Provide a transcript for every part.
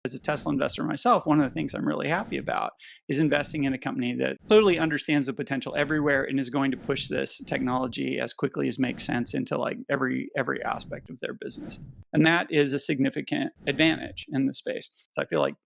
As a Tesla investor myself, one of the things I'm really happy about is investing in a company that clearly understands the potential everywhere and is going to push this technology as quickly as makes sense into like every aspect of their business. And that is a significant advantage in the space. So I feel like,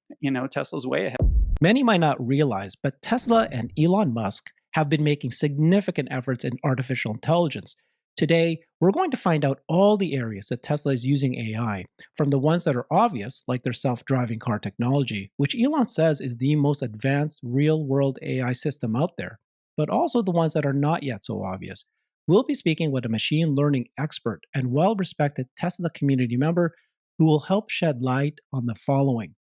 Tesla's way ahead. Many might not realize, but Tesla and Elon Musk have been making significant efforts in artificial intelligence. Today, we're going to find out all the areas that Tesla is using AI, from the ones that are obvious, like their self driving car technology, which Elon says is the most advanced real world AI system out there, but also the ones that are not yet so obvious. We'll be speaking with a machine learning expert and well respected Tesla community member who will help shed light on the following.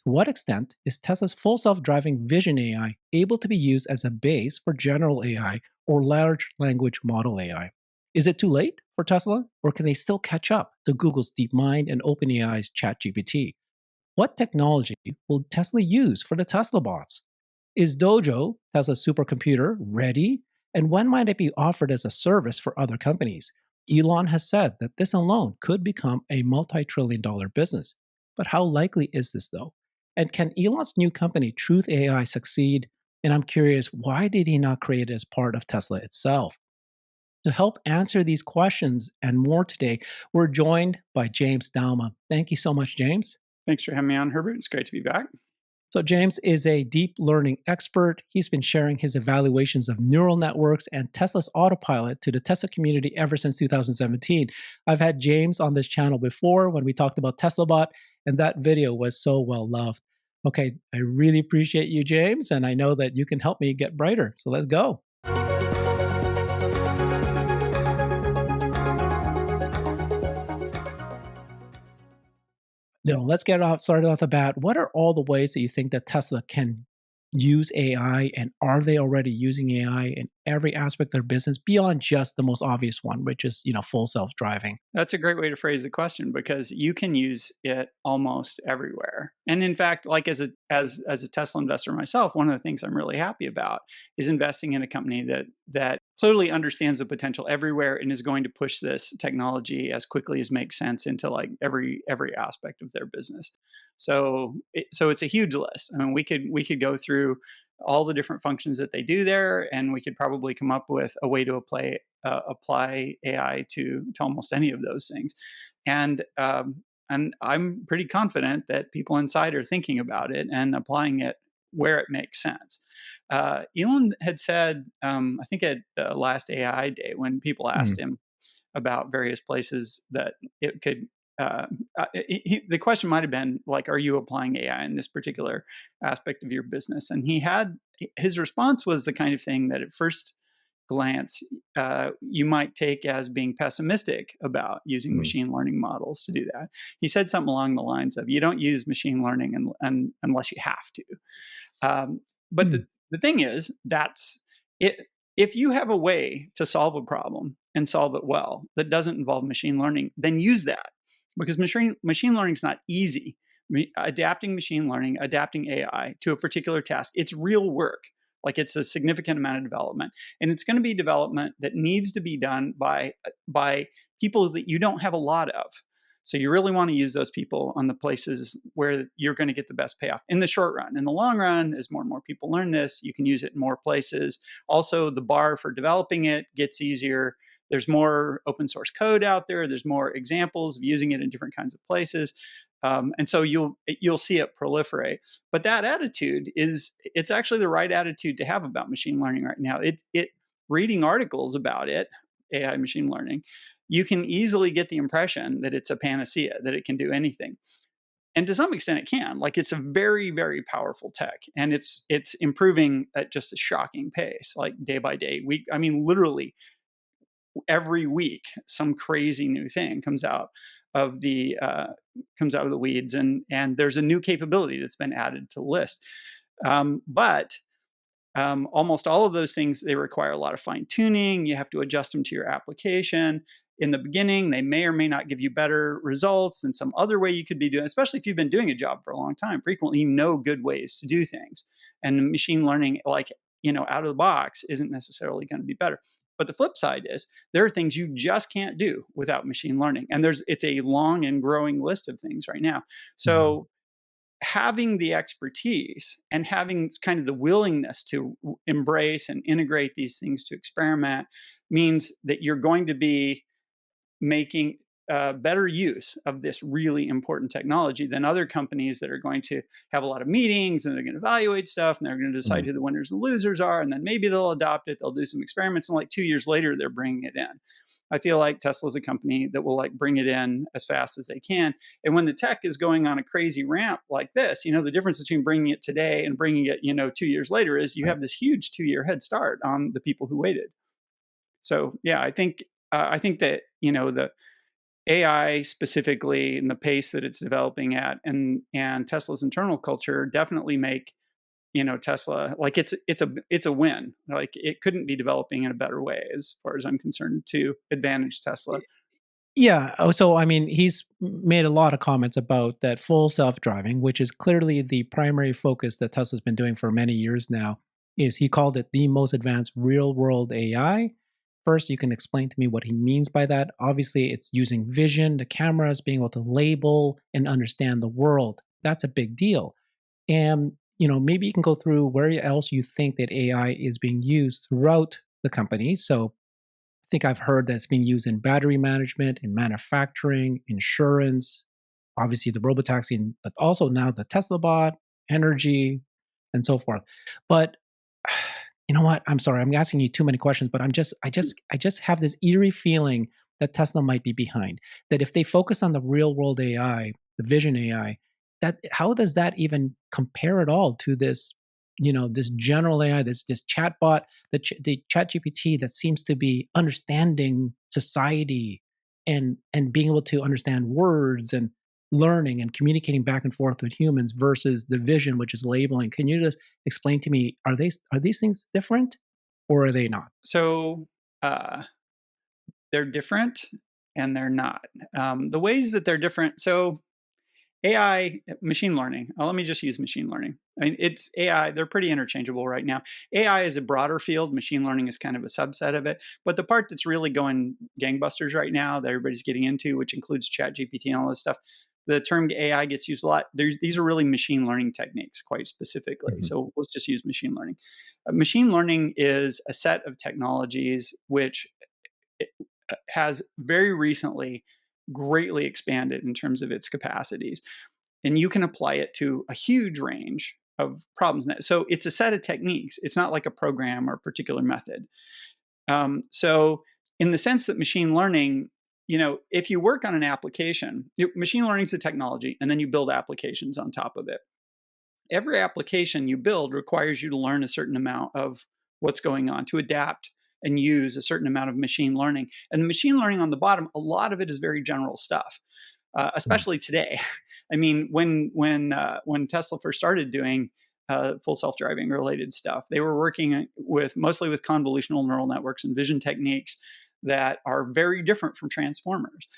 To what extent is Tesla's full self driving vision AI able to be used as a base for general AI or large language model AI? Is it too late for Tesla, or can they still catch up to Google's DeepMind and OpenAI's ChatGPT? What technology will Tesla use for the Tesla bots? Is Dojo, Tesla's supercomputer, ready? And when might it be offered as a service for other companies? Elon has said that this alone could become a multi-trillion-dollar business. But how likely is this, though? And can Elon's new company, Truth AI, succeed? And I'm curious, why did he not create it as part of Tesla itself? To help answer these questions and more today, we're joined by James Douma. Thank you so much, James. Thanks for having me on, Herbert. It's great to be back. So, James is a deep learning expert. He's been sharing his evaluations of neural networks and Tesla's autopilot to the Tesla community ever since 2017. I've had James on this channel before when we talked about TeslaBot, and that video was so well loved. Okay, I really appreciate you, James, and I know that you can help me get brighter. So, let's go. Let's get started off the bat. What are all the ways that you think that Tesla can use AI, and are they already using AI in every aspect of their business beyond just the most obvious one, which is full self-driving? That's a great way to phrase the question, because you can use it almost everywhere. And in fact, like as a Tesla investor myself, one of the things I'm really happy about is investing in a company that clearly understands the potential everywhere and is going to push this technology as quickly as makes sense into like every aspect of their business. So it's a huge list. I mean, we could go through all the different functions that they do there, and we could probably come up with a way to apply AI to almost any of those things. And I'm pretty confident that people inside are thinking about it and applying it where it makes sense. Elon had said, I think at the last AI day, when people asked him about various places that it could, the question might have been like, "Are you applying AI in this particular aspect of your business?" And his response was the kind of thing that at first glance you might take as being pessimistic about using machine learning models to do that. He said something along the lines of, "You don't use machine learning unless you have to." But the thing is, that's it. If you have a way to solve a problem and solve it well that doesn't involve machine learning, then use that, because machine learning is not easy. Adapting machine learning, adapting AI to a particular task, it's real work. Like, it's a significant amount of development, and it's going to be development that needs to be done by people that you don't have a lot of. So you really want to use those people on the places where you're going to get the best payoff in the short run. In the long run, as more and more people learn this, you can use it in more places. Also, the bar for developing it gets easier. There's more open source code out there. There's more examples of using it in different kinds of places. And so you'll see it proliferate. But that attitude it's actually the right attitude to have about machine learning right now. Reading articles about it, AI machine learning, you can easily get the impression that it's a panacea, that it can do anything. And to some extent it can. Like, it's a very, very powerful tech, and it's improving at just a shocking pace, like day by day. Literally every week some crazy new thing comes out of the weeds, and there's a new capability that's been added to the list. But almost all of those things, they require a lot of fine tuning. You have to adjust them to your application. In the beginning, they may or may not give you better results than some other way you could be doing, especially if you've been doing a job for a long time. Frequently, you know good ways to do things. And machine learning, out of the box, isn't necessarily going to be better. But the flip side is there are things you just can't do without machine learning. And it's a long and growing list of things right now. So having the expertise and having kind of the willingness to embrace and integrate these things to experiment means that you're going to be making better use of this really important technology than other companies that are going to have a lot of meetings and they're going to evaluate stuff and they're going to decide Mm. who the winners and losers are. And then maybe they'll adopt it, they'll do some experiments, and like 2 years later, they're bringing it in. I feel like Tesla's a company that will like bring it in as fast as they can. And when the tech is going on a crazy ramp like this, the difference between bringing it today and bringing it, 2 years later is you Right. have this huge 2-year head start on the people who waited. So yeah, I think that the AI specifically and the pace that it's developing at and Tesla's internal culture definitely make Tesla like it's a win. Like it couldn't be developing in a better way as far as I'm concerned to advantage Tesla. Yeah. Oh, so I mean, he's made a lot of comments about that full self-driving, which is clearly the primary focus that Tesla's been doing for many years now. Is he called it the most advanced real-world AI? First, you can explain to me what he means by that. Obviously, it's using vision, the cameras, being able to label and understand the world. That's a big deal. And maybe you can go through where else you think that AI is being used throughout the company. So I think I've heard that it's being used in battery management, in manufacturing, insurance, obviously the robotaxi, but also now the Tesla bot, energy, and so forth. But you know what? I'm sorry, I'm asking you too many questions, but I just have this eerie feeling that Tesla might be behind. That if they focus on the real world AI, the vision AI, that how does that even compare at all to this general AI, this chatbot, the chat GPT that seems to be understanding society and being able to understand words and learning and communicating back and forth with humans versus the vision, which is labeling. Can you just explain to me, are these things different or are they not? So uh, they're different and they're not. The ways that they're different. So AI, machine learning. Let me just use machine learning. I mean, it's AI, they're pretty interchangeable right now. AI is a broader field, machine learning is kind of a subset of it. But the part that's really going gangbusters right now that everybody's getting into, which includes ChatGPT and all this stuff, the term AI gets used a lot. These are really machine learning techniques, quite specifically. Mhm. So let's just use machine learning. Machine learning is a set of technologies which has very recently greatly expanded in terms of its capacities. And you can apply it to a huge range of problems. So it's a set of techniques. It's not like a program or a particular method. So, in the sense that machine learning, if you work on an application, machine learning is a technology, and then you build applications on top of it. Every application you build requires you to learn a certain amount of what's going on, to adapt and use a certain amount of machine learning. And the machine learning on the bottom, a lot of it is very general stuff, Mm. especially today. I mean, when Tesla first started doing full self driving related stuff, they were working with mostly with convolutional neural networks and vision techniques that are very different from transformers.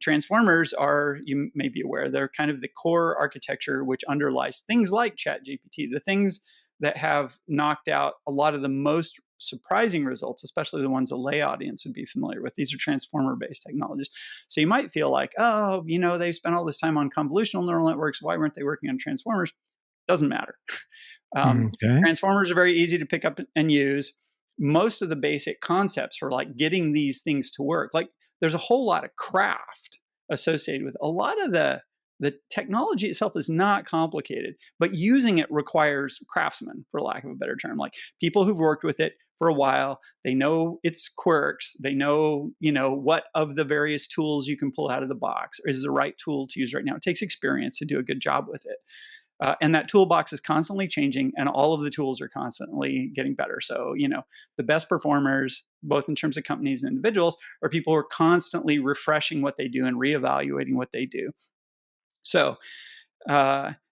Transformers are, you may be aware, they're kind of the core architecture which underlies things like ChatGPT, the things that have knocked out a lot of the most surprising results, especially the ones a lay audience would be familiar with. These are transformer based technologies. So you might feel like, oh, they've spent all this time on convolutional neural networks. Why weren't they working on transformers? Doesn't matter. Okay. Transformers are very easy to pick up and use. Most of the basic concepts for like getting these things to work, like there's a whole lot of craft associated with a lot of the technology itself is not complicated, but using it requires craftsmen, for lack of a better term, like people who've worked with it for a while. They know its quirks. They know, what of the various tools you can pull out of the box is the right tool to use right now. It takes experience to do a good job with it. And that toolbox is constantly changing, and all of the tools are constantly getting better. So, the best performers, both in terms of companies and individuals, are people who are constantly refreshing what they do and reevaluating what they do. So,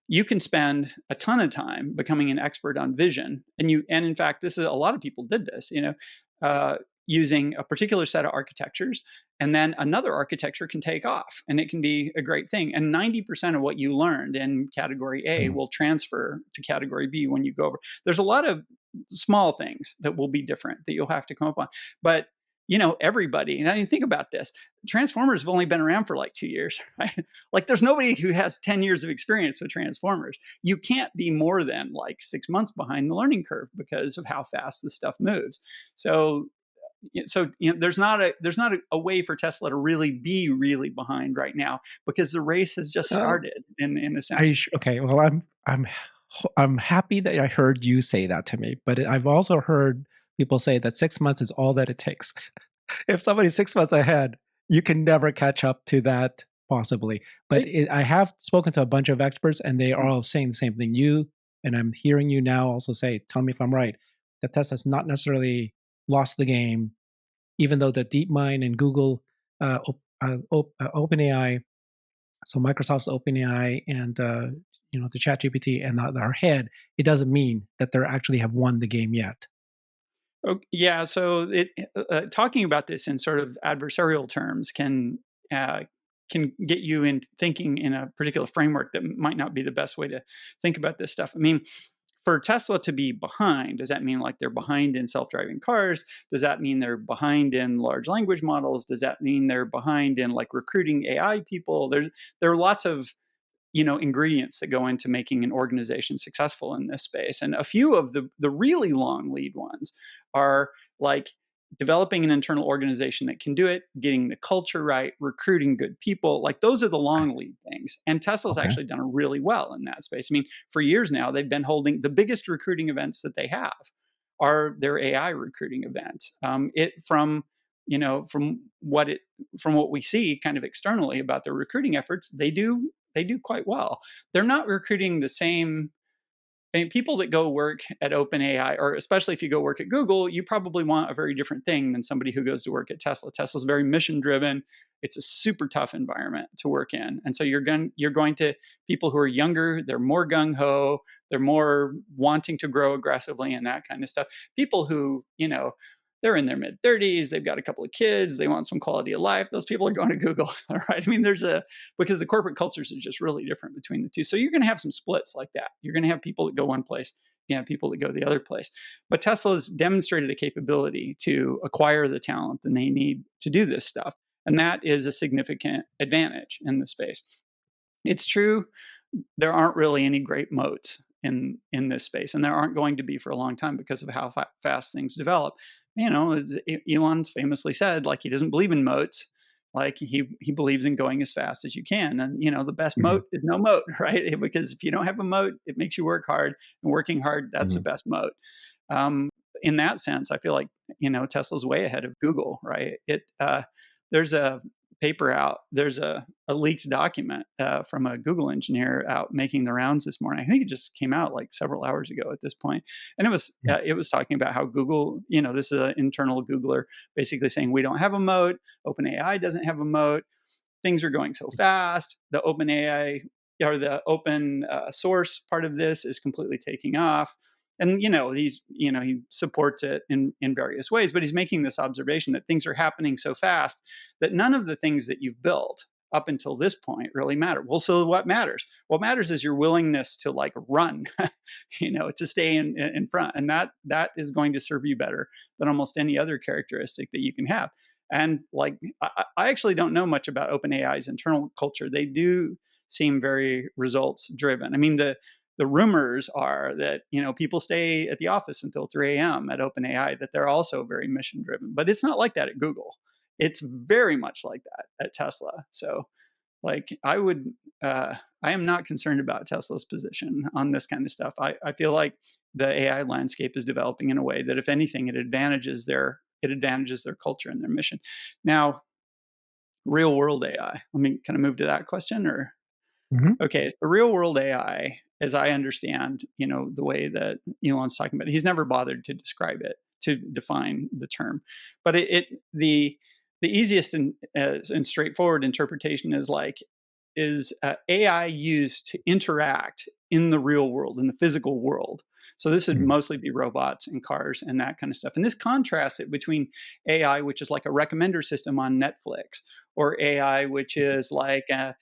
you can spend a ton of time becoming an expert on vision, and in fact, this is a lot of people did this. Uh, Using a particular set of architectures, and then another architecture can take off, and it can be a great thing. And 90% of what you learned in category A Mm. will transfer to category B when you go over. There's a lot of small things that will be different that you'll have to come up on, but everybody. And I mean, think about this. Transformers have only been around for like 2 years, right? Like, there's nobody who has 10 years of experience with Transformers. You can't be more than like 6 months behind the learning curve because of how fast this stuff moves. So, there's not a way for Tesla to really be really behind right now because the race has just Uh, started in a are you sense. okay? Well, I'm happy that I heard you say that to me, but I've also heard people say that 6 months is all that it takes. If somebody's 6 months ahead, you can never catch up to that possibly. But They, I have spoken to a bunch of experts, and they are all saying the same thing. You and I'm hearing you now also say, tell me if I'm right, that Tesla's not necessarily lost the game, even though the DeepMind and Google, OpenAI, so Microsoft's OpenAI and the ChatGPT and our head, it doesn't mean that they actually have won the game yet. yeah, so talking about this in sort of adversarial terms uh, can get you in thinking in a particular framework that might not be the best way to think about this stuff. I mean, for Tesla to be behind, does that mean like they're behind in self-driving cars? Does that mean they're behind in large language models? Does that mean they're behind in like recruiting AI people? There are lots of ingredients that go into making an organization successful in this space, and a few of the really long lead ones are like developing an internal organization that can do it, getting the culture right, recruiting good people. Like, those are the I long see. lead things, and Tesla's Okay. actually done really well in that space. I mean, for years now they've been holding the biggest recruiting events that they have are their AI recruiting events. It you know from what it from what we see kind of externally about their recruiting efforts, they do quite well. They're not recruiting the same. I mean, people that go work at OpenAI, or especially if you go work at Google, you probably want a very different thing than somebody who goes to work at Tesla. Tesla's very mission driven. It's a super tough environment to work in, and so you're going to people who are younger. They're more gung ho. They're more wanting to grow aggressively and that kind of stuff. People who they're in their mid 30s. They've got a couple of kids. They want some quality of life. Those people are going to Google. All right. I mean, because the corporate cultures are just really different between the two. So you're going to have some splits like that. You're going to have people that go one place, you have people that go the other place. But Tesla's demonstrated a capability to acquire the talent that they need to do this stuff. And that is a significant advantage in the space. It's true, there aren't really any great moats in this space, and there aren't going to be for a long time because of how fast things develop. Elon's famously said, like, he doesn't believe in moats. Like, he believes in going as fast as you can, and the best Mhm, moat is no moat, right? Because if you don't have a moat, it makes you work hard, and working hard, that's the mhm. best moat. Um, in that sense, I feel like Tesla's way ahead of Google, right? There's a paper out. There's a leaked document from a Google engineer out making the rounds this morning. I think it just came out like several hours ago at this point, and Yeah. it was talking about how Google, this is an internal Googler basically saying we don't have a moat. OpenAI doesn't have a moat. Things are going so fast. The OpenAI or the open source part of this is completely taking off. And he supports it in various ways, but he's making this observation that things are happening so fast that none of the things that you've built up until this point really matter. Well, so what matters? What matters is your willingness to like run, to stay in front, and that is going to serve you better than almost any other characteristic that you can have. And like, I actually don't know much about OpenAI's internal culture. They do seem very results driven. I mean, the rumors are that people stay at the office until 3 a.m. at OpenAI. That they're also very mission driven, but it's not like that at Google. It's very much like that at Tesla. So, like, I am not concerned about Tesla's position on this kind of stuff. I feel like the AI landscape is developing in a way that, if anything, it advantages their culture and their mission. Now, real world AI. Let me kind of move to that question, or Mhm. okay, so real world AI, as I understand, the way that Elon's talking about it, he's never bothered to describe it, to define the term. But the easiest and straightforward interpretation is like, is AI used to interact in the real world, in the physical world? So this would Mhm. mostly be robots and cars and that kind of stuff. And this contrasts it between AI, which is like a recommender system on Netflix, or AI, which is like a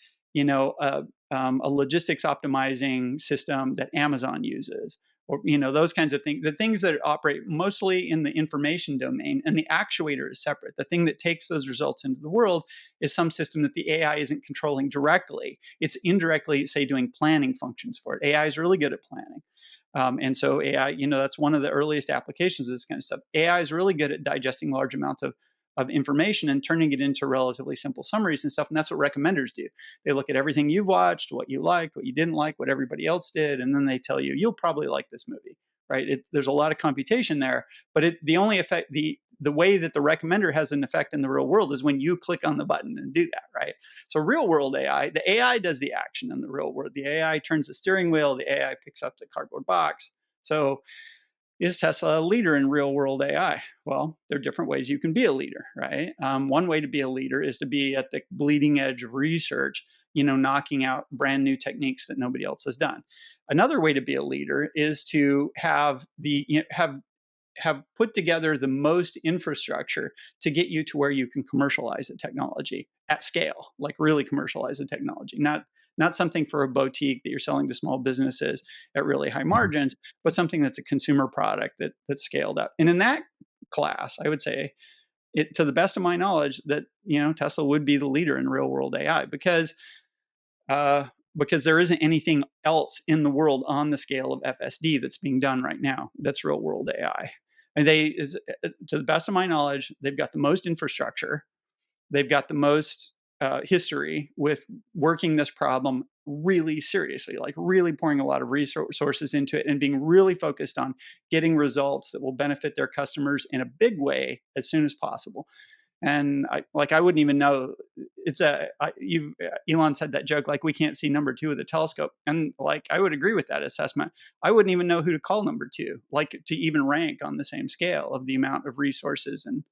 logistics optimizing system that Amazon uses, or those kinds of things. The things that operate mostly in the information domain, and the actuator is separate. The thing that takes those results into the world is some system that the AI isn't controlling directly. It's indirectly, say, doing planning functions for it. AI is really good at planning. And so AI, that's one of the earliest applications of this kind of stuff. AI is really good at digesting large amounts of information and turning it into relatively simple summaries and stuff. And that's what recommenders do. They look at everything you've watched, what you liked, what you didn't like, what everybody else did, and then they tell you, you'll probably like this movie, right? There's a lot of computation there, but the only effect, the way that the recommender has an effect in the real world is when you click on the button and do that, right? So real world AI, the AI does the action in the real world. The AI turns the steering wheel, the AI picks up the cardboard box. So is Tesla a leader in real world AI? Well, there are different ways you can be a leader, right? One way to be a leader is to be at the bleeding edge of research, knocking out brand new techniques that nobody else has done. Another way to be a leader is to have put together the most infrastructure to get you to where you can commercialize a technology at scale, like really commercialize a technology, not something for a boutique that you're selling to small businesses at really high margins, but something that's a consumer product that's scaled up. And in that class, I would say, to the best of my knowledge, that Tesla would be the leader in real world AI uh, because there isn't anything else in the world on the scale of FSD that's being done right now that's real world AI. And to the best of my knowledge, they've got the most infrastructure, they've got the most history with working this problem really seriously, like really pouring a lot of resources into it and being really focused on getting results that will benefit their customers in a big way as soon as possible. And I wouldn't even know. Elon said that joke, like we can't see number two of the telescope, and like I would agree with that assessment. I wouldn't even know who to call number two, like to even rank on the same scale of the amount of resources and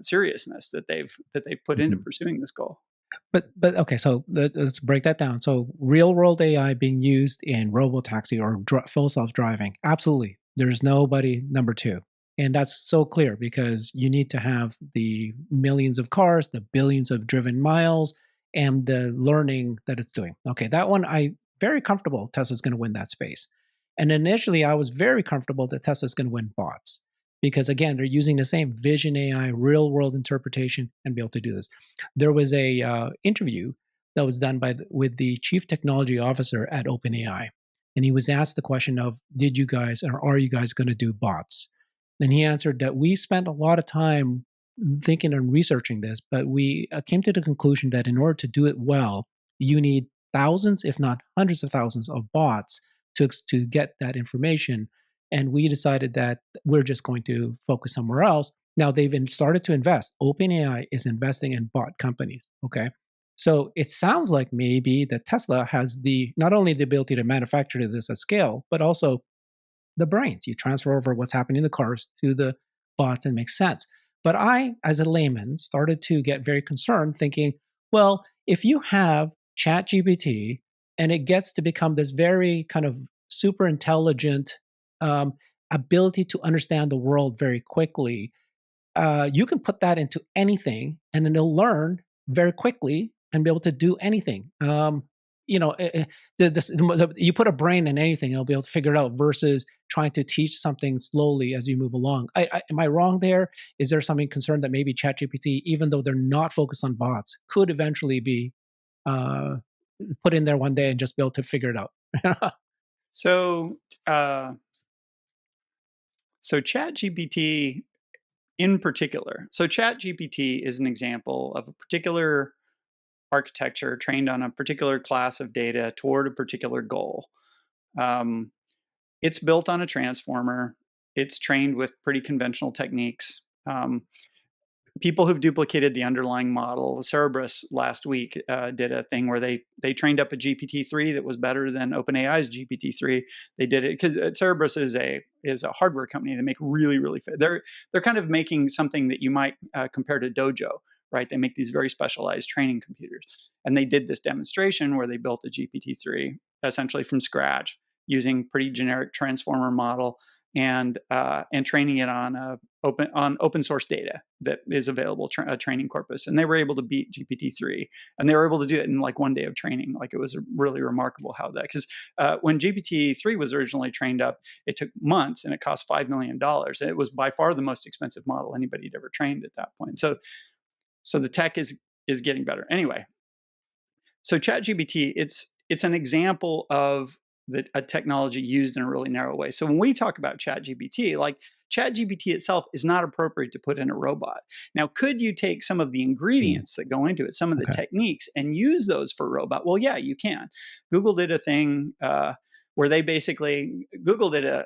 seriousness that they've put into Mhm. pursuing this goal. But okay, so let's break that down. So real world AI being used in robotaxi or full self driving, absolutely. There's nobody number two, and that's so clear because you need to have the millions of cars, the billions of driven miles, and the learning that it's doing. Okay, that one I very comfortable Tesla's going to win that space. And initially, I was very comfortable that Tesla's going to win bots because again, they're using the same vision AI, real world interpretation, and be able to do this. There was a interview that was done with the chief technology officer at OpenAI, and he was asked the question of, "Did you guys or are you guys going to do bots?" And he answered that we spent a lot of time thinking and researching this, but we came to the conclusion that in order to do it well, you need thousands, if not hundreds of thousands, of bots to get that information. And we decided that we're just going to focus somewhere else. Now they've started to invest. OpenAI is investing in bot companies. Okay. So it sounds like maybe that Tesla has the not only the ability to manufacture this at scale, but also the brains. You transfer over what's happening in the cars to the bots and makes sense. But I, as a layman, started to get very concerned, thinking, well, if you have ChatGPT and it gets to become this very kind of super intelligent um, ability to understand the world very quickly, you can put that into anything and then it'll learn very quickly and be able to do anything. You know, you put a brain in anything, it'll be able to figure it out versus trying to teach something slowly as you move along. Am I wrong there? Is there something concerned that maybe ChatGPT, even though they're not focused on bots, could eventually be uh, put in there one day and just be able to figure it out? So, uh, so ChatGPT in particular. So ChatGPT is an example of a particular architecture trained on a particular class of data toward a particular goal. Um, it's built on a transformer. It's trained with pretty conventional techniques. People who've duplicated the underlying model. Cerberus last week did a thing where they trained up a GPT-3 that was better than OpenAI's GPT-3. They did it because Cerberus is a hardware company. They make really they're kind of making something that you might compare to Dojo, right? They make these very specialized training computers, and they did this demonstration where they built a GPT-3 essentially from scratch using pretty generic transformer model and training it on open source data that is available, a training corpus, and they were able to beat GPT-3, and they were able to do it in like 1 day of training. Like, it was really remarkable how that, because when GPT-3 was originally trained up, it took months and it cost $5 million. It was by far the most expensive model anybody had ever trained at that point. So the tech is getting better. Anyway, so ChatGPT, it's an example of a technology used in a really narrow way. So when we talk about ChatGPT, like, ChatGPT itself is not appropriate to put in a robot. Now, could you take some of the Mm, ingredients that go into it, some of the okay. techniques, and use those for a robot? Well, yeah, you can. Google did a thing where they basically Google did a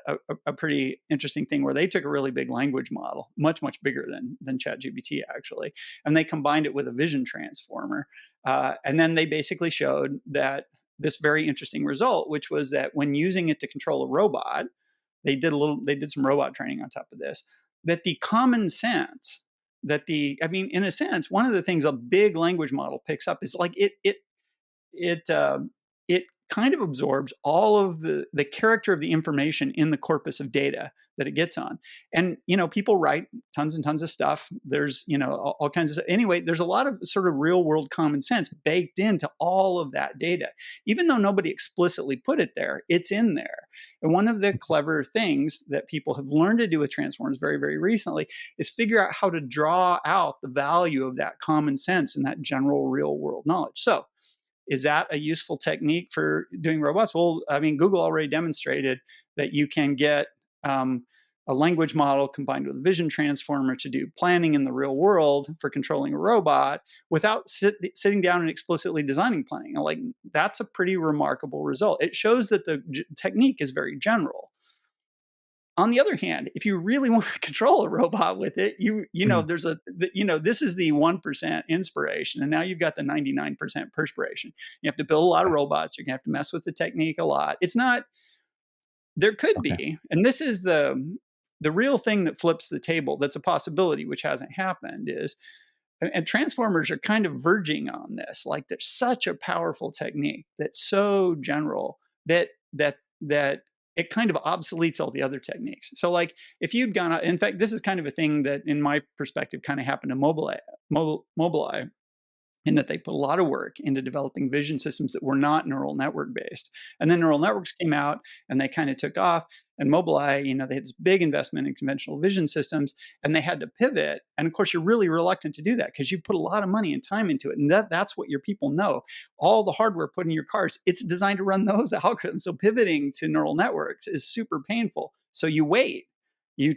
pretty interesting thing where they took a really big language model, much bigger than ChatGPT actually, and they combined it with a vision transformer, and then they basically showed that this very interesting result, which was that when using it to control a robot, they did some robot training on top of this, that the common sense that the I mean, in a sense, one of the things a big language model picks up is like it kind of absorbs all of the character of the information in the corpus of data that it gets on. And people write tons and tons of stuff. There's all kinds of anyway. There's a lot of sort of real world common sense baked into all of that data, even though nobody explicitly put it there. It's in there. And one of the clever things that people have learned to do with transformers very recently is figure out how to draw out the value of that common sense and that general real world knowledge. So is that a useful technique for doing robots? Well, I mean, Google already demonstrated that you can get a language model combined with a vision transformer to do planning in the real world for controlling a robot without sitting down and explicitly designing planning. Like, that's a pretty remarkable result. It shows that the technique is very general. On the other hand, if you really want to control a robot with it, Mm, there's this is the 1% inspiration, and now you've got the 99% perspiration. You have to build a lot of okay. robots. You're gonna have to mess with the technique a lot. It's not There could Okay. be, and this is the real thing that flips the table. That's a possibility, which hasn't happened. Is And transformers are kind of verging on this. Like, there's such a powerful technique that's so general that it kind of obsoletes all the other techniques. So, like, if you'd gone, in fact, this is kind of a thing that, in my perspective, kind of happened to Mobileye, in that they put a lot of work into developing vision systems that were not neural network based. And then neural networks came out and they kind of took off. And Mobileye, they had this big investment in conventional vision systems, and they had to pivot. And of course, you're really reluctant to do that because you put a lot of money and time into it. And that's what your people know. All the hardware put in your cars, it's designed to run those algorithms. So pivoting to neural networks is super painful. So you wait. You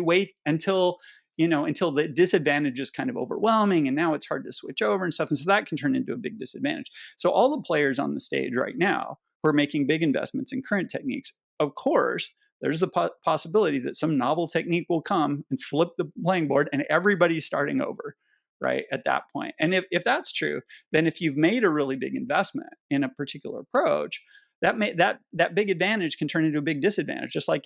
wait until the disadvantage is kind of overwhelming, and now it's hard to switch over and stuff. And so that can turn into a big disadvantage. So all the players on the stage right now who are making big investments in current techniques, of course, there's the possibility that some novel technique will come and flip the playing board, and everybody's starting over, right, at that point. And if that's true, then if you've made a really big investment in a particular approach, that big advantage can turn into a big disadvantage. Just like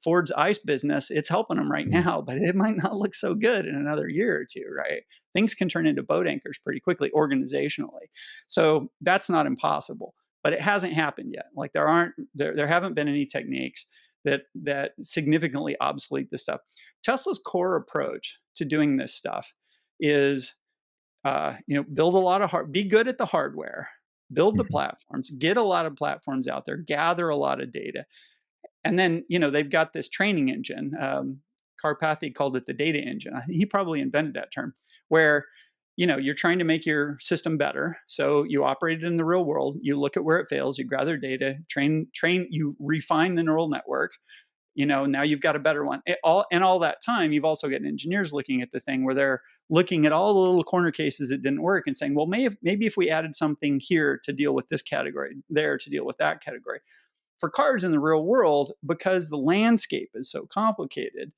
Ford's ICE business, it's helping them right Mm, now, but it might not look so good in another year or two, right? Things can turn into boat anchors pretty quickly organizationally. So that's not impossible, but it hasn't happened yet. Like, there haven't been any techniques that significantly obsolete this stuff. Tesla's core approach to doing this stuff is build a lot of be good at the hardware, build the mhm, platforms, get a lot of platforms out there, gather a lot of data, and then they've got this training engine. Karpathy called it the data engine. He probably invented that term, where you're trying to make your system better. So you operate it in the real world. You look at where it fails. You gather data, train. You refine the neural network. Now you've got a better one. All that time, you've also got engineers looking at the thing where they're looking at all the little corner cases that didn't work and saying, well, maybe if we added something here to deal with this category, there to deal with that category. For cars in the real world, because the landscape is so complicated,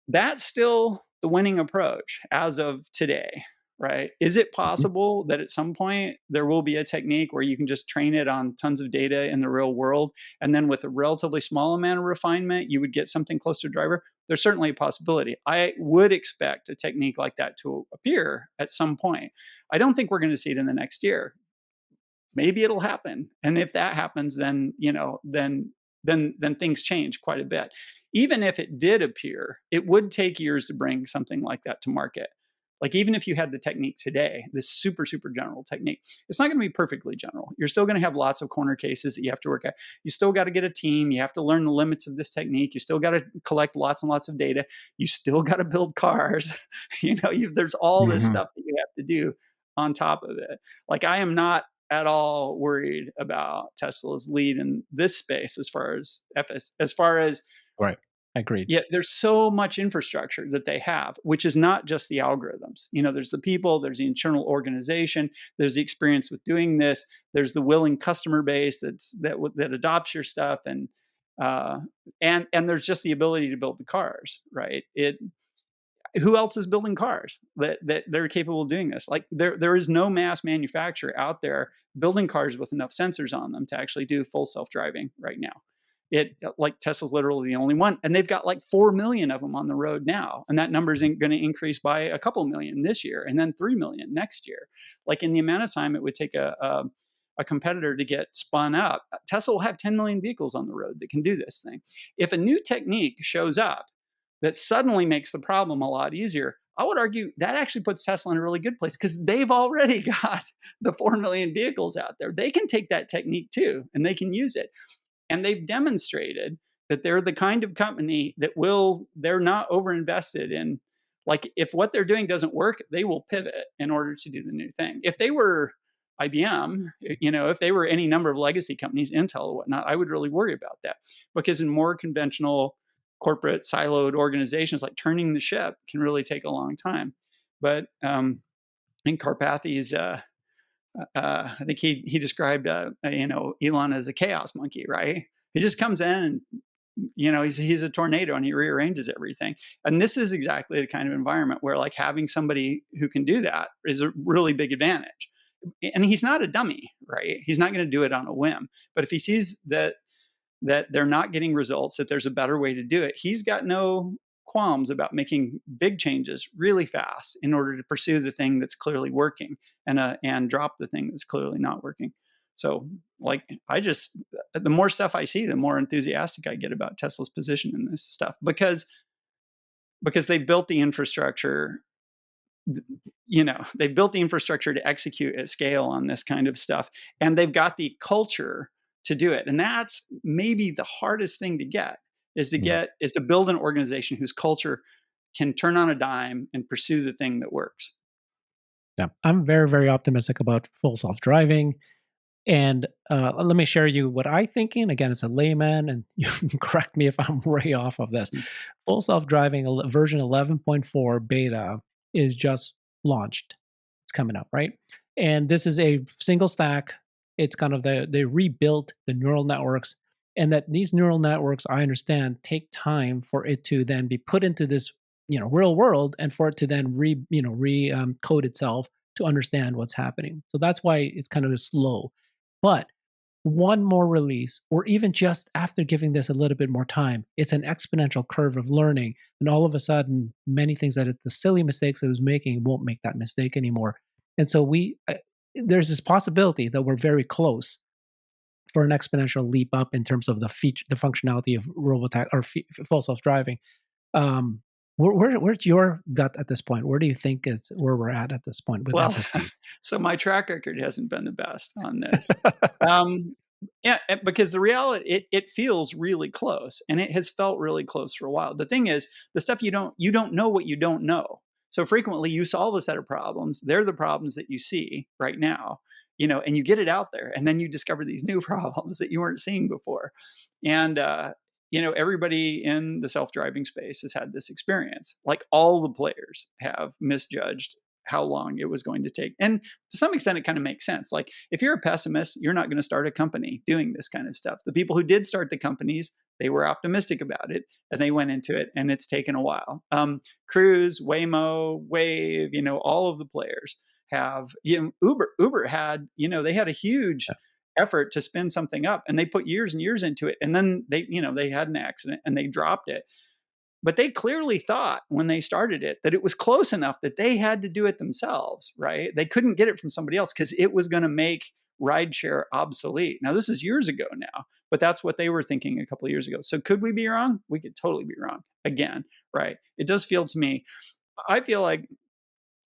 that's still the winning approach as of today, right? Is it mhm. possible that at some point there will be a technique where you can just train it on tons of data in the real world, and then with a relatively small amount of refinement, you would get something close to a driver? There's certainly a possibility. I would expect a technique like that to appear at some point. I don't think we're going to see it in the next year. Maybe it'll happen. And if that happens, then then things change quite a bit. Even if it did appear, it would take years to bring something like that to market. Like even if you had the technique today, this super, super general technique, it's not going to be perfectly general. You're still going to have lots of corner cases that you have to work at. You still got to get a team. You have to learn the limits of this technique. You still got to collect lots and lots of data. You still got to build cars. There's all this Hmm. stuff that you have to do on top of it. Like I am not at all worried about Tesla's lead in this space as far as as far as Right. Agreed. yeah, there's so much infrastructure that they have, which is not just the algorithms. There's the people, there's the internal organization, there's the experience with doing this, there's the willing customer base that adopts your stuff, uh, and there's just the ability to build the cars, right? Who else is building cars that they're capable of doing this? Like there is no mass manufacturer out there building cars with enough sensors on them to actually do full self-driving right now. It like Tesla's literally the only one, and they've got like 4 million of them on the road now, and that number is going to increase by a couple million this year, and then 3 million next year. Like in the amount of time it would take a competitor to get spun up, Tesla will have 10 million vehicles on the road that can do this thing. If a new technique shows up that suddenly makes the problem a lot easier, I would argue that actually puts Tesla in a really good place because they've already got the 4 million vehicles out there. They can take that technique too and they can use it. And they've demonstrated that they're the kind of company they're not overinvested in. Like, if what they're doing doesn't work, they will pivot in order to do the new thing. If they were IBM, if they were any number of legacy companies, Intel or whatnot, I would really worry about that because in more conventional corporate siloed organizations, like turning the ship can really take a long time. But in Karpathy's I think he described Elon as a chaos monkey, right? He just comes in and he's a tornado and he rearranges everything. And this is exactly the kind of environment where like having somebody who can do that is a really big advantage. And he's not a dummy, right? He's not going to do it on a whim. But if he sees that they're not getting results, that there's a better way to do it, he's got no qualms about making big changes really fast in order to pursue the thing that's clearly working and drop the thing that's clearly not working. So, like, the more stuff I see, the more enthusiastic I get about Tesla's position in this stuff because they built the infrastructure. They built the infrastructure to execute at scale on this kind of stuff, and they've got the culture to do it. And that's maybe the hardest thing to get Yeah. is to build an organization whose culture can turn on a dime and pursue the thing that works. Yeah. I'm very, very optimistic about full self driving. And let me share you what I thinking. Again, it's a layman, and you can correct me if I'm way off of this. Mm. Full self-driving version 11.4 beta is just launched. It's coming up, right? And this is a single stack. It's kind of they rebuilt the neural networks, and that these neural networks, I understand, take time for it to then be put into this real world, and for it to then code itself to understand what's happening. So that's why it's kind of slow. But one more release, or even just after giving this a little bit more time, it's an exponential curve of learning. And all of a sudden, many things the silly mistakes it was making won't make that mistake anymore. And so there's this possibility that we're very close for an exponential leap up in terms of the functionality of robotaxi or full self driving. Um, where's your gut at this point? Where do you think is where we're at this point with Well, FSD? so my track record hasn't been the best on this. Um, yeah, because the reality, it feels really close, and it has felt really close for a while. The thing is, the stuff you don't know what you don't know. So frequently, you solve a set of problems. They're the problems that you see right now, and you get it out there, and then you discover these new problems that you weren't seeing before. And everybody in the self-driving space has had this experience. Like all the players have misjudged how long it was going to take. And to some extent, it kind of makes sense. Like, if you're a pessimist, you're not going to start a company doing this kind of stuff. The people who did start the companies, they were optimistic about it and they went into it, and it's taken a while. Cruise, Waymo, Wave, all of the players have, Uber had, they had a huge effort to spin something up and they put years and years into it. And then they had an accident and they dropped it. But they clearly thought when they started it that it was close enough that they had to do it themselves, right? They couldn't get it from somebody else because it was going to make rideshare obsolete. Now, this is years ago now, but that's what they were thinking a couple of years ago. So could we be wrong? We could totally be wrong again, right? It does feel to me, I feel like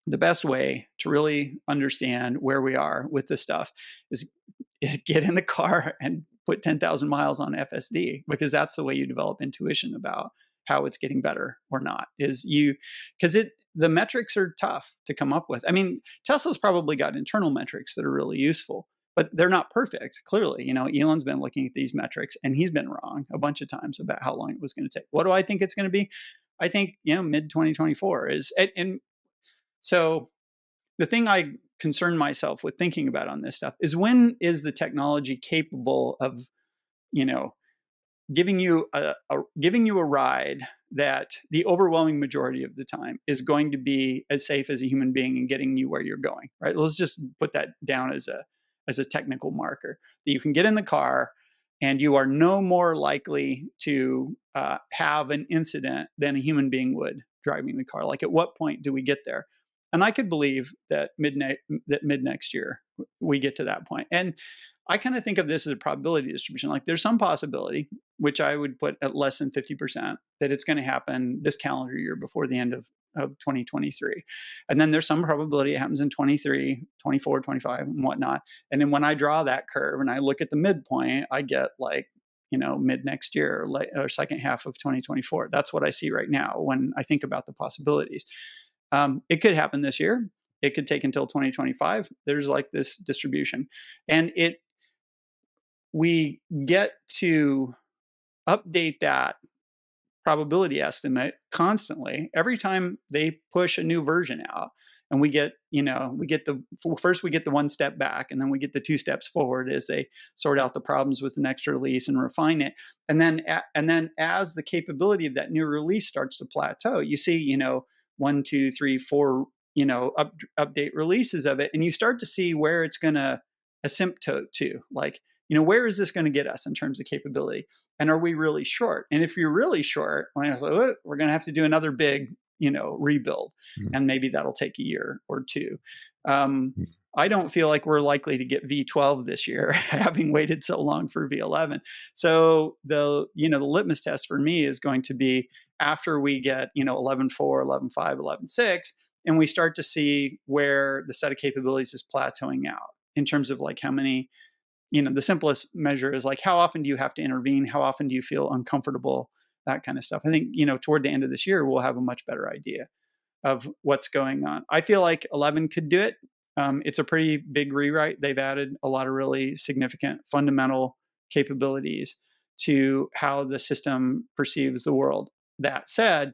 the best way to really understand where we are with this stuff is, is get in the car and put 10,000 miles on FSD, because that's the way you develop intuition about how it's getting better or not. Is you, because the metrics are tough to come up with. I mean, Tesla's probably got internal metrics that are really useful, but they're not perfect. Clearly, Elon's been looking at these metrics and he's been wrong a bunch of times about how long it was going to take. What do I think it's going to be? I think mid 2024 is, and so the thing I concern myself with thinking about on this stuff is, when is the technology capable of, you know, giving you a ride that the overwhelming majority of the time is going to be as safe as a human being and getting you where you're going, right? Let's just put that down as a technical marker, that you can get in the car and you are no more likely to have an incident than a human being would driving the car. Like, at what point do we get there? And I could believe that mid next year we get to that point. And I kind of think of this as a probability distribution. Like, there's some possibility, which I would put at less than 50%, that it's going to happen this calendar year before the end of 2023. And then there's some probability it happens in 23, 24, 25, and whatnot. And then when I draw that curve and I look at the midpoint, I get like, mid next year, or, or second half of 2024. That's what I see right now when I think about the possibilities. It could happen this year. It could take until 2025. There's like this distribution. And we get to update that probability estimate constantly every time they push a new version out. And we get the one step back, and then we get the two steps forward as they sort out the problems with the next release and refine it. And then as the capability of that new release starts to plateau, you see, 1, 2, 3, 4, update releases of it, and you start to see where it's going to asymptote to. Like, where is this going to get us in terms of capability? And are we really short? And if you're really short, well, I was like, oh, we're going to have to do another big, rebuild. Mhm. And maybe that'll take a year or two. I don't feel like we're likely to get V12 this year, having waited so long for V11. So the litmus test for me is going to be after we get, 11.4, 11.5, 11.6, and we start to see where the set of capabilities is plateauing out in terms of like how many, the simplest measure is like, how often do you have to intervene? How often do you feel uncomfortable? That kind of stuff. I think, toward the end of this year, we'll have a much better idea of what's going on. I feel like 11 could do it. It's a pretty big rewrite. They've added a lot of really significant fundamental capabilities to how the system perceives the world. That said,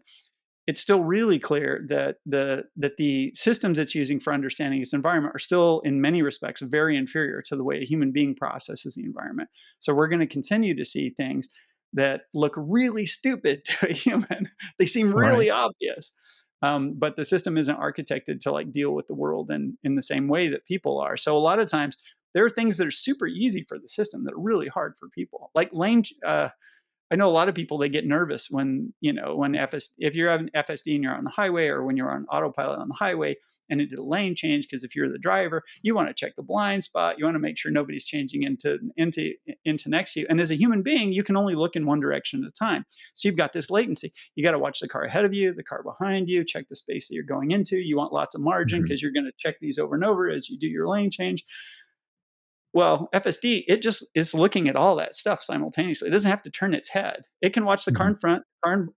it's still really clear that the systems it's using for understanding its environment are still, in many respects, very inferior to the way a human being processes the environment. So we're going to continue to see things that look really stupid to a human. They seem Right. really obvious, but the system isn't architected to like deal with the world in the same way that people are. So a lot of times there are things that are super easy for the system that are really hard for people, like lane. I know a lot of people, they get nervous when, if you're having FSD and you're on the highway, or when you're on autopilot on the highway and it did a lane change, because if you're the driver, you want to check the blind spot. You want to make sure nobody's changing into next to you. And as a human being, you can only look in one direction at a time. So you've got this latency. You got to watch the car ahead of you, the car behind you, check the space that you're going into. You want lots of margin Mhm. because you're going to check these over and over as you do your lane change. Well, FSD, it just is looking at all that stuff simultaneously. It doesn't have to turn its head. It can watch the car Mhm. in front,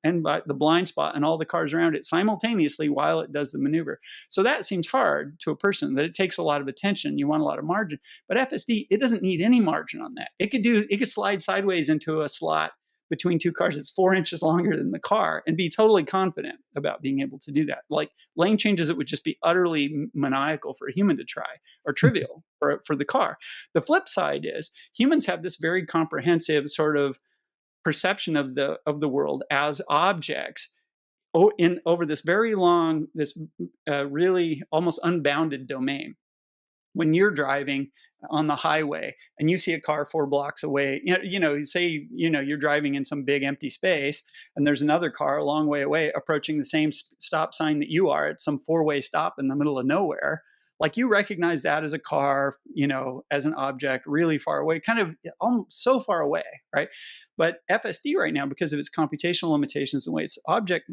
and the blind spot, and all the cars around it simultaneously while it does the maneuver. So that seems hard to a person, that it takes a lot of attention. You want a lot of margin. But FSD, it doesn't need any margin on that. It could slide sideways into a slot between two cars that's 4 inches longer than the car and be totally confident about being able to do that. Like lane changes, it would just be utterly maniacal for a human to try, or trivial for the car. The flip side is humans have this very comprehensive sort of perception of the world as objects, in over this very long, this really almost unbounded domain. When you're driving on the highway and you see a car 4 blocks away, say, you're driving in some big empty space, and there's another car a long way away approaching the same stop sign that you are at some 4-way stop in the middle of nowhere. Like you recognize that as a car, as an object really far away, kind of almost so far away, right? But FSD right now, because of its computational limitations and the way its object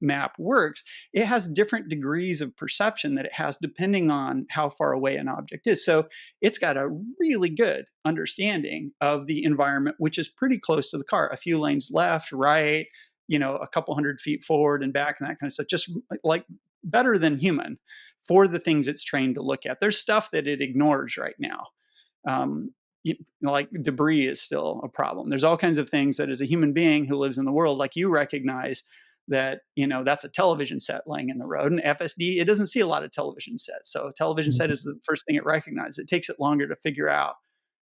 map works, it has different degrees of perception that it has depending on how far away an object is. So it's got a really good understanding of the environment, which is pretty close to the car, a few lanes left, right, a couple hundred feet forward and back and that kind of stuff, just like better than human for the things it's trained to look at. There's stuff that it ignores right now. Um, like debris is still a problem. There's all kinds of things that as a human being who lives in the world, like you recognize that, that's a television set laying in the road. And FSD, it doesn't see a lot of television sets. So a television set Mhm. is the first thing it recognizes. It takes it longer to figure out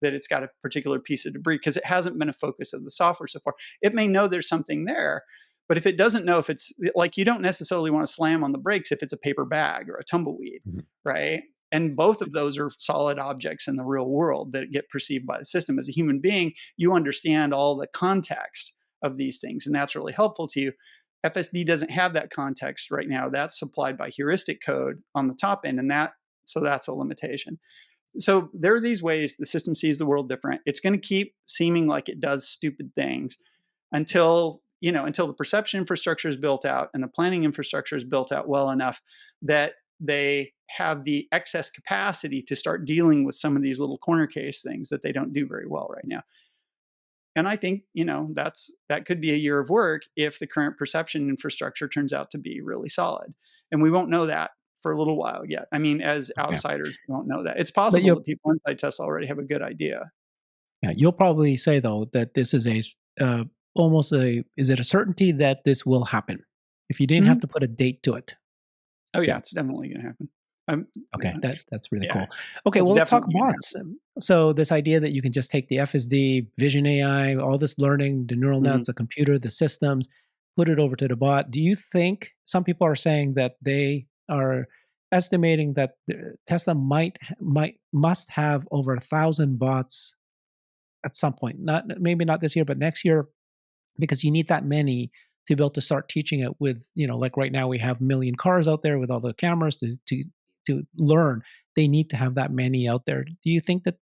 that it's got a particular piece of debris because it hasn't been a focus of the software so far. It may know there's something there, but if it doesn't know, if it's like, you don't necessarily want to slam on the brakes if it's a paper bag or a tumbleweed, Mhm. right? And both of those are solid objects in the real world that get perceived by the system. As a human being, you understand all the context of these things, and that's really helpful to you. FSD doesn't have that context right now. That's supplied by heuristic code on the top end, and that's a limitation. So there are these ways the system sees the world different. It's going to keep seeming like it does stupid things until the perception infrastructure is built out and the planning infrastructure is built out well enough that they have the excess capacity to start dealing with some of these little corner case things that they don't do very well right now. And I think, that could be a year of work if the current perception infrastructure turns out to be really solid. And we won't know that for a little while yet. I mean, as Okay. outsiders, we won't know that. It's But possible you'll that people inside Tesla already have a good idea. yeah, you'll probably say though that this is uh, almost a is it a certainty that this will happen? If you didn't have Mhm. to put a date to it. Oh yeah, Yeah. it's definitely going to happen. Um, Okay, that's really yeah, cool. Okay, it's well, let's talk definitely going to bots. So this idea that you can just take the FSD, Vision AI, all this learning, the neural happen. nets, the computer, the systems, put it over to the bot. Do you think some people are saying that they are estimating that Tesla might must have over 1,000 bots at some point? Not maybe not this year, but next year, because you need that many to be able to start teaching it with, like right now we have a million cars out there with all the cameras to learn. They need to have that many out there. Do you think that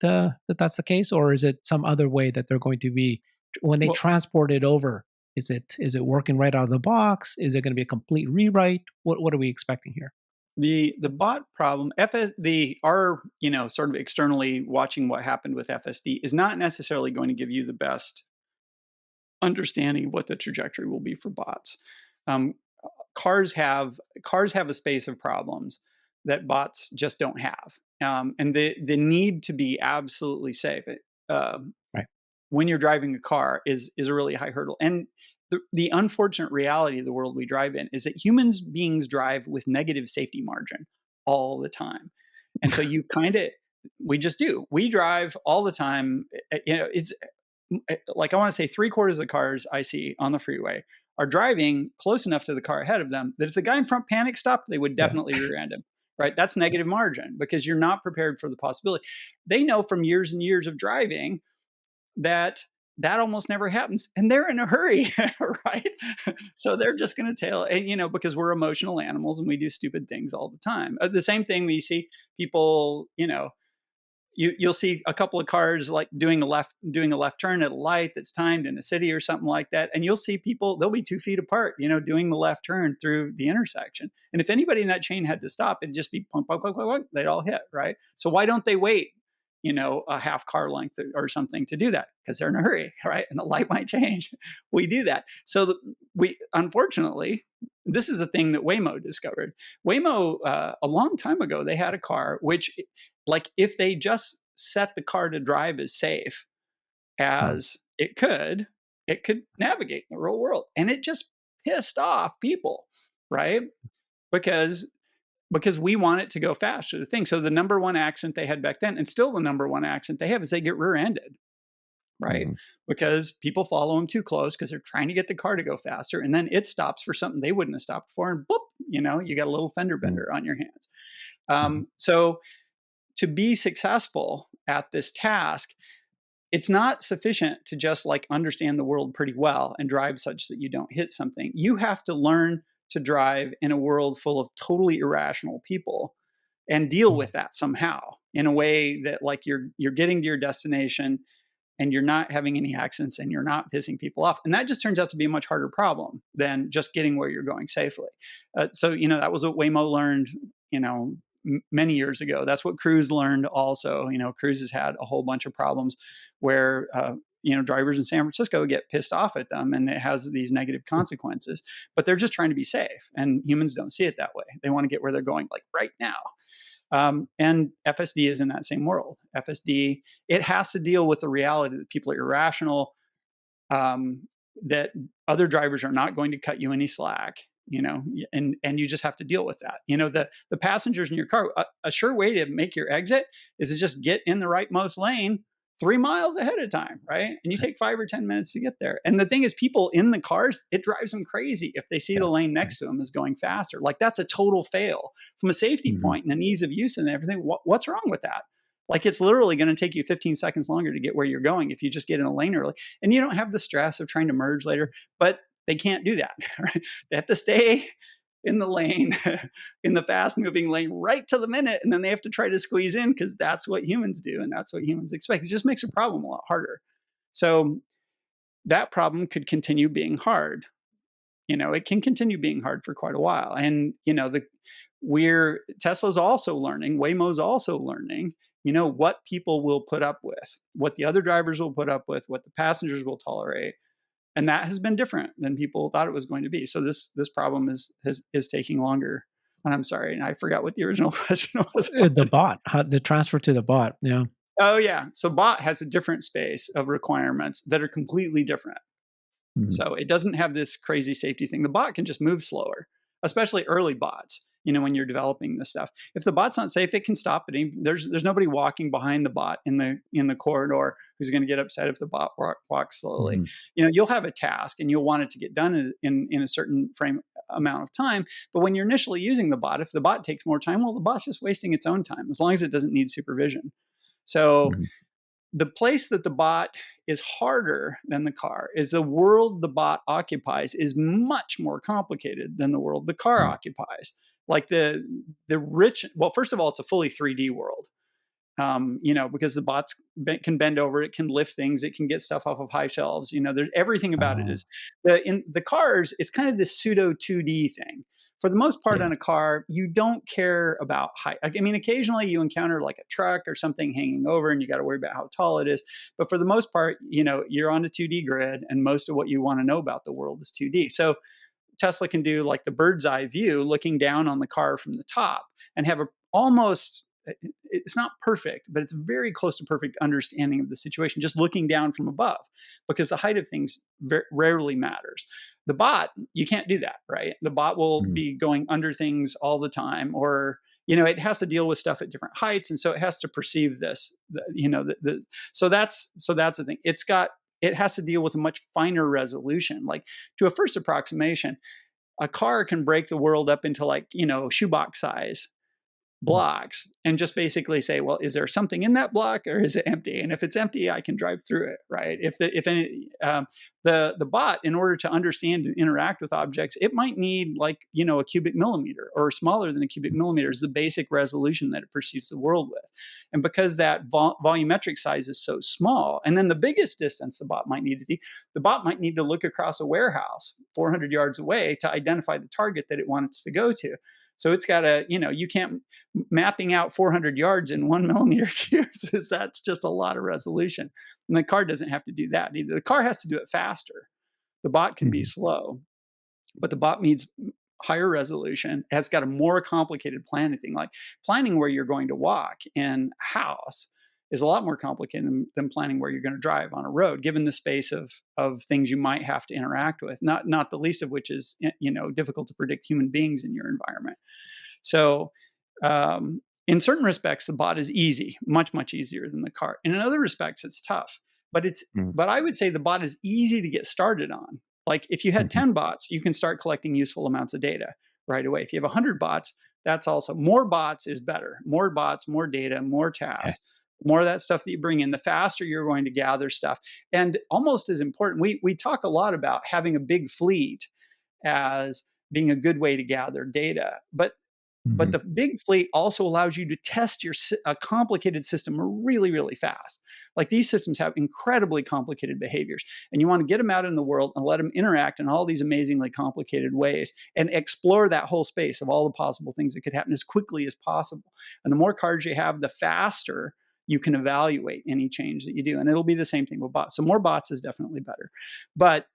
that's the case, or is it some other way that they're going to be when they Well, transport it over? Is it working right out of the box? Is it going to be a complete rewrite? What are we expecting here? the bot problem, the our sort of externally watching what happened with FSD is not necessarily going to give you the best understanding of what the trajectory will be for bots. Um, cars have a space of problems that bots just don't have, and the need to be absolutely safe. Um, Right. when you're driving a car is a really high hurdle. And the unfortunate reality of the world we drive in is that humans beings drive with negative safety margin all the time. And so we just do. We drive all the time. It's like I want to say 3/4 of the cars I see on the freeway are driving close enough to the car ahead of them that if the guy in front panic stopped, they would Yeah. definitely rear end him. Right? That's negative margin because you're not prepared for the possibility. They know from years and years of driving that almost never happens and they're in a hurry. Right, so they're just going to tail, and because we're emotional animals and we do stupid things all the time. The same thing we see people, you'll see a couple of cars like doing a left turn at a light that's timed in a city or something like that, and you'll see people, they'll be 2 feet apart, doing the left turn through the intersection. And if anybody in that chain had to stop, it'd just be punk, punk, punk, punk, punk, they'd all hit. Right, so why don't they wait a half car length or something to do that? Because they're in a hurry. Right, and the light might change. We do that. So we unfortunately, this is the thing that Waymo discovered. Waymo, a long time ago, they had a car which, like, if they just set the car to drive as safe Wow. as it could navigate in the real world, and it just pissed off people, right? Because we want it to go faster. The thing. So the number one accident they had back then, and still the number one accident they have, is they get rear-ended, right? Mhm. Because people follow them too close because they're trying to get the car to go faster, and then it stops for something they wouldn't have stopped for, and boop, you got a little fender Mhm. bender on your hands. Mhm. So to be successful at this task, it's not sufficient to just like understand the world pretty well and drive such that you don't hit something. You have to learn to drive in a world full of totally irrational people and deal Mm. with that somehow in a way that like you're getting to your destination and you're not having any accidents and you're not pissing people off. And that just turns out to be a much harder problem than just getting where you're going safely. So, that was what Waymo learned, many years ago. That's what Cruise learned also. Cruise has had a whole bunch of problems where, drivers in San Francisco get pissed off at them and it has these negative consequences, but they're just trying to be safe. And humans don't see it that way. They want to get where they're going like right now. And FSD is in that same world. FSD, it has to deal with the reality that people are irrational, um, that other drivers are not going to cut you any slack, and you just have to deal with that. The passengers in your car, a sure way to make your exit is to just get in the rightmost lane 3 miles ahead of time, right? And you take 5 or 10 minutes to get there. And the thing is, people in the cars, it drives them crazy if they see Yeah. the lane next to them is going faster. Like that's a total fail from a safety Mhm. point and an ease of use and everything. What's wrong with that? Like it's literally going to take you 15 seconds longer to get where you're going if you just get in a lane early, and you don't have the stress of trying to merge later. But they can't do that. Right? They have to stay in the lane, in the fast moving lane right to the minute. And then they have to try to squeeze in because that's what humans do. And that's what humans expect. It just makes a problem a lot harder. So that problem could continue being hard. It can continue being hard for quite a while. And, Tesla's also learning, Waymo's also learning, what people will put up with, what the other drivers will put up with, what the passengers will tolerate, and that has been different than people thought it was going to be. So this problem is taking longer. And I'm sorry, and I forgot what the original question was. The bot, how the transfer to the bot. Yeah. Oh yeah, so bot has a different space of requirements that are completely different. Mhm. So it doesn't have this crazy safety thing. The bot can just move slower, especially early bots. When you're developing this stuff, if the bot's not safe, it can stop it. There's nobody walking behind the bot in the corridor who's going to get upset if the bot walks slowly. Mhm. You'll have a task and you'll want it to get done in a certain frame amount of time. But when you're initially using the bot, if the bot takes more time, well, the bot's just wasting its own time as long as it doesn't need supervision. So Mhm. the place that the bot is harder than the car is the world the bot occupies is much more complicated than the world the car Mhm. occupies. Like the rich, well, first of all, it's a fully 3D world. Because the bots can bend over, it can lift things, it can get stuff off of high shelves. There's everything about it Oh, is in the cars. It's kind of this pseudo 2D thing. For the most part, yeah. on a car, you don't care about height. I mean, occasionally you encounter like a truck or something hanging over, and you got to worry about how tall it is. But for the most part, you're on a 2D grid, and most of what you want to know about the world is 2D. So Tesla can do like the bird's eye view, looking down on the car from the top, and have a almost, it's not perfect, but it's very close to perfect understanding of the situation, just looking down from above, because the height of things rarely matters. The bot, you can't do that, right? The bot will Mhm. be going under things all the time, or it has to deal with stuff at different heights, and so it has to perceive this. So that's the thing. It has to deal with a much finer resolution. Like to a first approximation, a car can break the world up into like, shoebox size Mhm. blocks and just basically say, well, is there something in that block or is it empty? And if it's empty, I can drive through it, right? The bot, in order to understand and interact with objects, it might need like a cubic millimeter or smaller than a cubic millimeter is the basic resolution that it perceives the world with. And because that volumetric size is so small, and then the biggest distance the bot might need to be, the bot might need to look across a warehouse 400 yards away to identify the target that it wants to go to. So it's got to, you can't mapping out 400 yards in 1 millimeter cubes is that's just a lot of resolution. And the car doesn't have to do that either. The car has to do it faster. The bot can be Mhm. slow, but the bot needs higher resolution. It's got a more complicated planning thing. Like planning where you're going to walk in a house is a lot more complicated than planning where you're going to drive on a road, given the space of things you might have to interact with. Not the least of which is difficult to predict human beings in your environment. So, in certain respects, the bot is easy, much, much easier than the car. And in other respects, it's tough. But Mhm. but I would say the bot is easy to get started on. Like if you had Mhm. 10 bots, you can start collecting useful amounts of data right away. If you have 100 bots, that's also more bots is better. More bots, more data, more Yeah. tasks, more of that stuff that you bring in, the faster you're going to gather stuff. And almost as important, we talk a lot about having a big fleet as being a good way to gather data. But But Hmm. the big fleet also allows you to test a complicated system really, really fast. Like these systems have incredibly complicated behaviors, and you want to get them out in the world and let them interact in all these amazingly complicated ways and explore that whole space of all the possible things that could happen as quickly as possible. And the more cards you have, the faster you can evaluate any change that you do. And it'll be the same thing with bots. So more bots is definitely better. But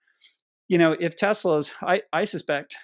if Tesla's, I suspect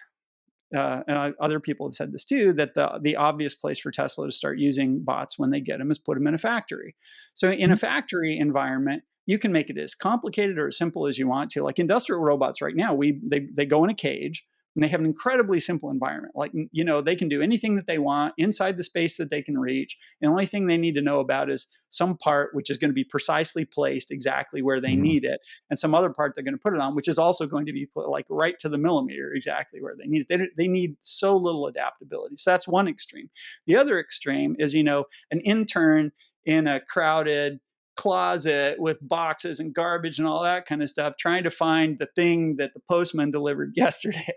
other people have said this too, that the obvious place for Tesla to start using bots when they get them is put them in a factory. So in a factory environment, you can make it as complicated or as simple as you want to. Like industrial robots right now, they go in a cage and they have an incredibly simple environment. Like they can do anything that they want inside the space that they can reach. And the only thing they need to know about is some part which is going to be precisely placed exactly where they Hmm. need it, and some other part they're going to put it on, which is also going to be put like right to the millimeter exactly where they need it. They need so little adaptability. So that's one extreme. The other extreme is, an intern in a crowded closet with boxes and garbage and all that kind of stuff, trying to find the thing that the postman delivered yesterday,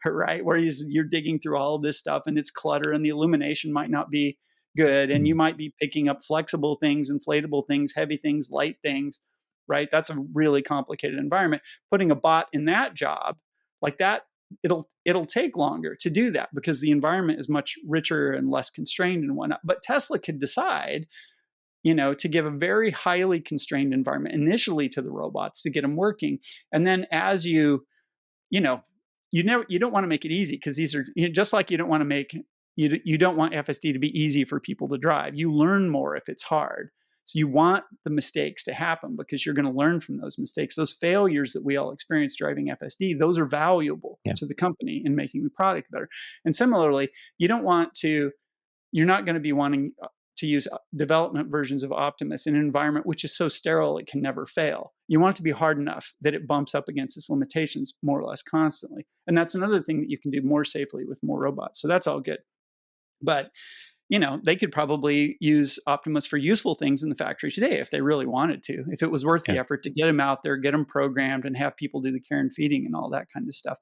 right? Where you're digging through all of this stuff and it's clutter and the illumination might not be good. And you might be picking up flexible things, inflatable things, heavy things, light things, right? That's a really complicated environment. Putting a bot in that job like that, it'll take longer to do that because the environment is much richer and less constrained and whatnot. But Tesla could decide, to give a very highly constrained environment initially to the robots to get them working. And then as you know, you don't want to make it easy because these are just like you don't want to make you don't want FSD to be easy for people to drive. You learn more if it's hard. So you want the mistakes to happen because you're going to learn from those mistakes. Those failures that we all experience driving FSD, those are valuable Yeah. to the company in making the product better. And similarly, you don't want to you're not going to be wanting to use development versions of Optimus in an environment which is so sterile it can never fail. You want it to be hard enough that it bumps up against its limitations more or less constantly. And that's another thing that you can do more safely with more robots. So that's all good. But they could probably use Optimus for useful things in the factory today if they really wanted to, if it was worth Yeah. the effort to get them out there, get them programmed, and have people do the care and feeding and all that kind of stuff.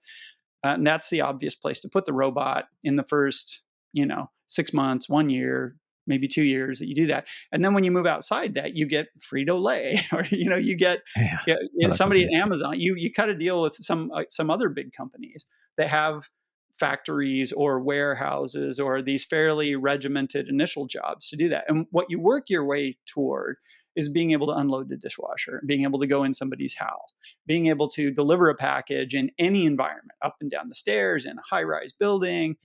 And that's the obvious place to put the robot in the first, 6 months, 1 year, maybe 2 years that you do that. And then when you move outside that, you get Frito Lay, or you get Yeah. Other somebody at companies. Amazon. You cut a deal with some other big companies that have factories or warehouses or these fairly regimented initial jobs to do that. And what you work your way toward is being able to unload the dishwasher, being able to go in somebody's house, being able to deliver a package in any environment, up and down the stairs in a high-rise building.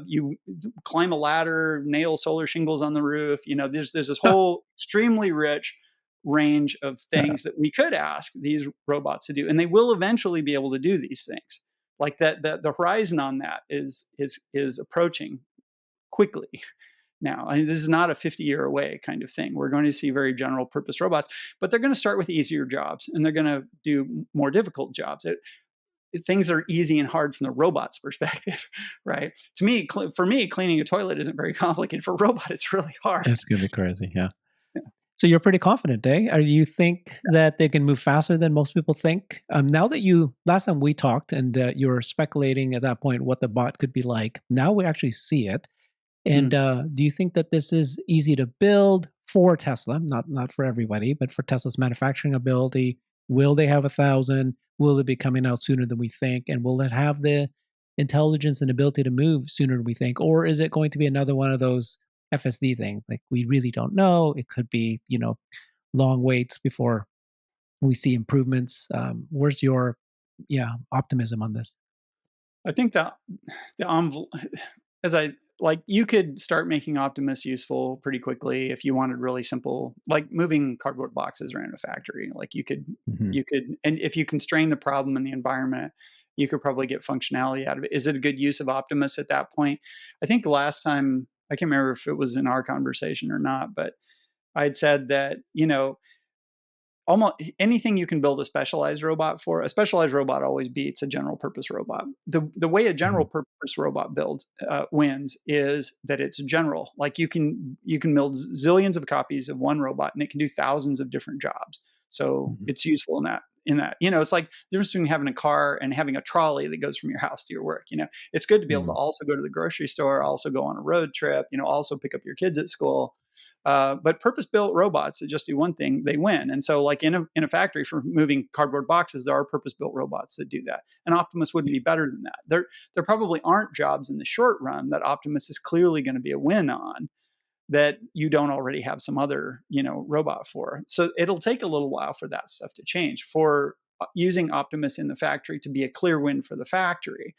You climb a ladder, nail solar shingles on the roof. There's this whole extremely rich range of things that we could ask these robots to do, and they will eventually be able to do these things. Like that, the horizon on that is approaching quickly now. I mean, this is not a 50-year away kind of thing. We're going to see very general purpose robots, but they're going to start with easier jobs and they're going to do more difficult jobs. Things are easy and hard from the robot's perspective, right? For me, cleaning a toilet isn't very complicated. For a robot, it's really hard. It's gonna be crazy. Yeah. Yeah. So you're pretty confident, eh? Are you think that they can move faster than most people think? Now that last time we talked and you were speculating at that point what the bot could be like, now we actually see it. And Mm. do you think that this is easy to build for Tesla? Not for everybody, but for Tesla's manufacturing ability. Will they have 1,000? Will it be coming out sooner than we think? And will it have the intelligence and ability to move sooner than we think? Or is it going to be another one of those FSD things? Like we really don't know. It could be, long waits before we see improvements. Where's your optimism on this? I think that the envelope, as I like, you could start making Optimus useful pretty quickly if you wanted really simple, like moving cardboard boxes around a factory. Like Hmm. and if you constrain the problem in the environment, you could probably get functionality out of it. Is it a good use of Optimus at that point? I think the last time, I can't remember if it was in our conversation or not, but I'd said that, almost anything you can build a specialized robot always beats a general purpose robot. The way a Hmm. general purpose robot builds wins is that it's general. Like you can build zillions of copies of one robot and it can do thousands of different jobs. So Hmm. it's useful in that. in that. It's like the difference between having a car and having a trolley that goes from your house to your work. It's good to be able to Mm. also go to the grocery store, also go on a road trip, also pick up your kids at school. But purpose-built robots that just do one thing, they win. And so, like in a factory for moving cardboard boxes, there are purpose-built robots that do that. And Optimus wouldn't be better than that. There probably aren't jobs in the short run that Optimus is clearly going to be a win on that you don't already have some other robot for. So it'll take a little while for that stuff to change. For using Optimus in the factory to be a clear win for the factory.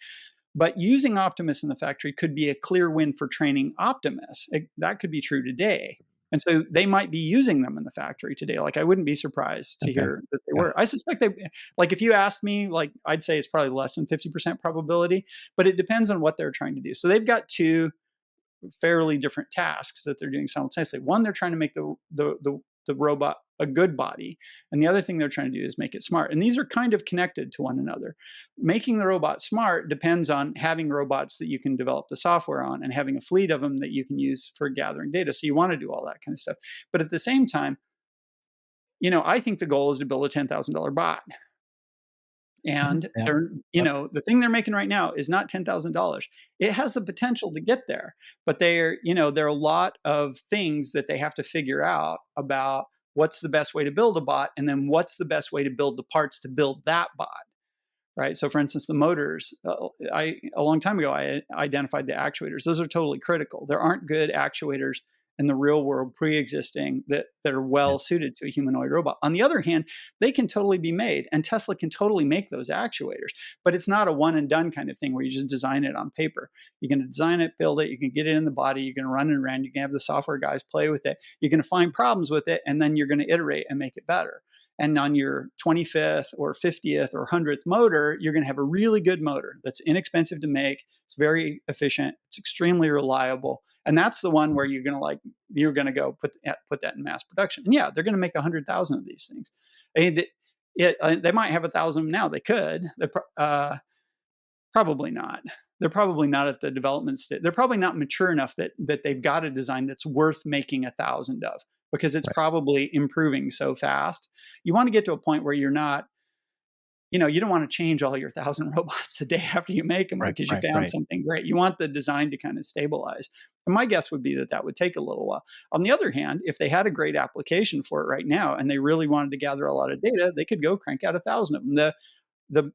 But using Optimus in the factory could be a clear win for training Optimus. That could be true today. And so they might be using them in the factory today. Like, I wouldn't be surprised to Okay. hear that they Yeah. were. I suspect like, if you ask me, like, I'd say it's probably less than 50% probability, but it depends on what they're trying to do. So they've got two fairly different tasks that they're doing simultaneously. One, they're trying to make the robot a good body, and the other thing they're trying to do is make it smart. And these are kind of connected to one another. Making the robot smart depends on having robots that you can develop the software on and having a fleet of them that you can use for gathering data. So you want to do all that kind of stuff. But at the same time, I think the goal is to build a $10,000 bot. Mhm. And Yeah. Yep. the thing they're making right now is not $10,000. It has the potential to get there, but there are a lot of things that they have to figure out about what's the best way to build a bot, and then what's the best way to build the parts to build that bot. Right. So, for instance, the motors, a long time ago, I identified the actuators. Those are totally critical. There aren't good actuators in the real world pre-existing that are Yeah. well suited to a humanoid robot. On the other hand, they can totally be made, and Tesla can totally make those actuators. But it's not a one and done kind of thing where you just design it on paper. You're going to design it, build it, you can get it in the body, you're going to run it around, you can have the software guys play with it, you're going to find problems with it, and then you're going to iterate and make it better. And on your 25th or 50th or 100th motor, you're going to have a really good motor that's inexpensive to make. It's very efficient. It's extremely reliable. And that's the one where you're going to go put that in mass production. And yeah, they're going to make 100,000 of these things. And they might have 1,000 now. They could. Probably not. They're probably not at the development stage. They're probably not mature enough that they've got a design that's worth making 1,000 of, because it's Right. probably improving so fast. You want to get to a point where you're not, you don't want to change all your 1,000 robots the day after you make them Right. because you Right. found Right. something great. You want the design to kind of stabilize. And my guess would be that would take a little while. On the other hand, if they had a great application for it right now and they really wanted to gather a lot of data, they could go crank out 1,000 of them. The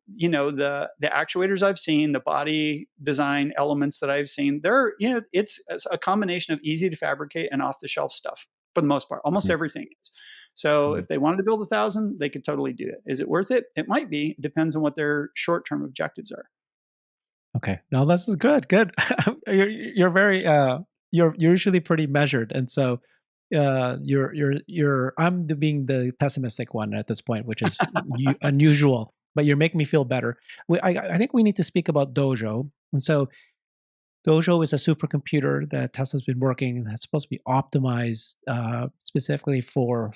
actuators I've seen, the body design elements that I've seen, it's a combination of easy to fabricate and off the shelf stuff for the most part. Almost Mm. everything is. So Mm. if they wanted to build 1,000, they could totally do it. Is it worth it? It might be. It depends on what their short term objectives are. Okay. No, this is good. Good. You're very you're usually pretty measured, and so I'm being the pessimistic one at this point, which is unusual. But you're making me feel better. I think we need to speak about Dojo, and so Dojo is a supercomputer that Tesla's been working that's supposed to be optimized specifically for.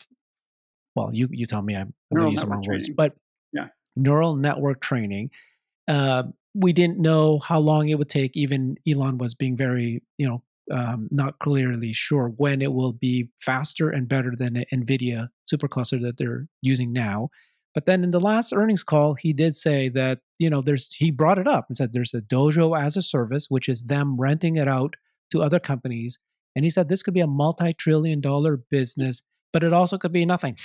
Well, you tell me I'm going to Neural use the network wrong words, training. but Yeah. neural network training. We didn't know how long it would take. Even Elon was being very, not clearly sure when it will be faster and better than the NVIDIA supercluster that they're using now. But then in the last earnings call, he did say that, he brought it up and said there's a Dojo as a service, which is them renting it out to other companies. And he said this could be a multi-trillion-dollar business, but it also could be nothing.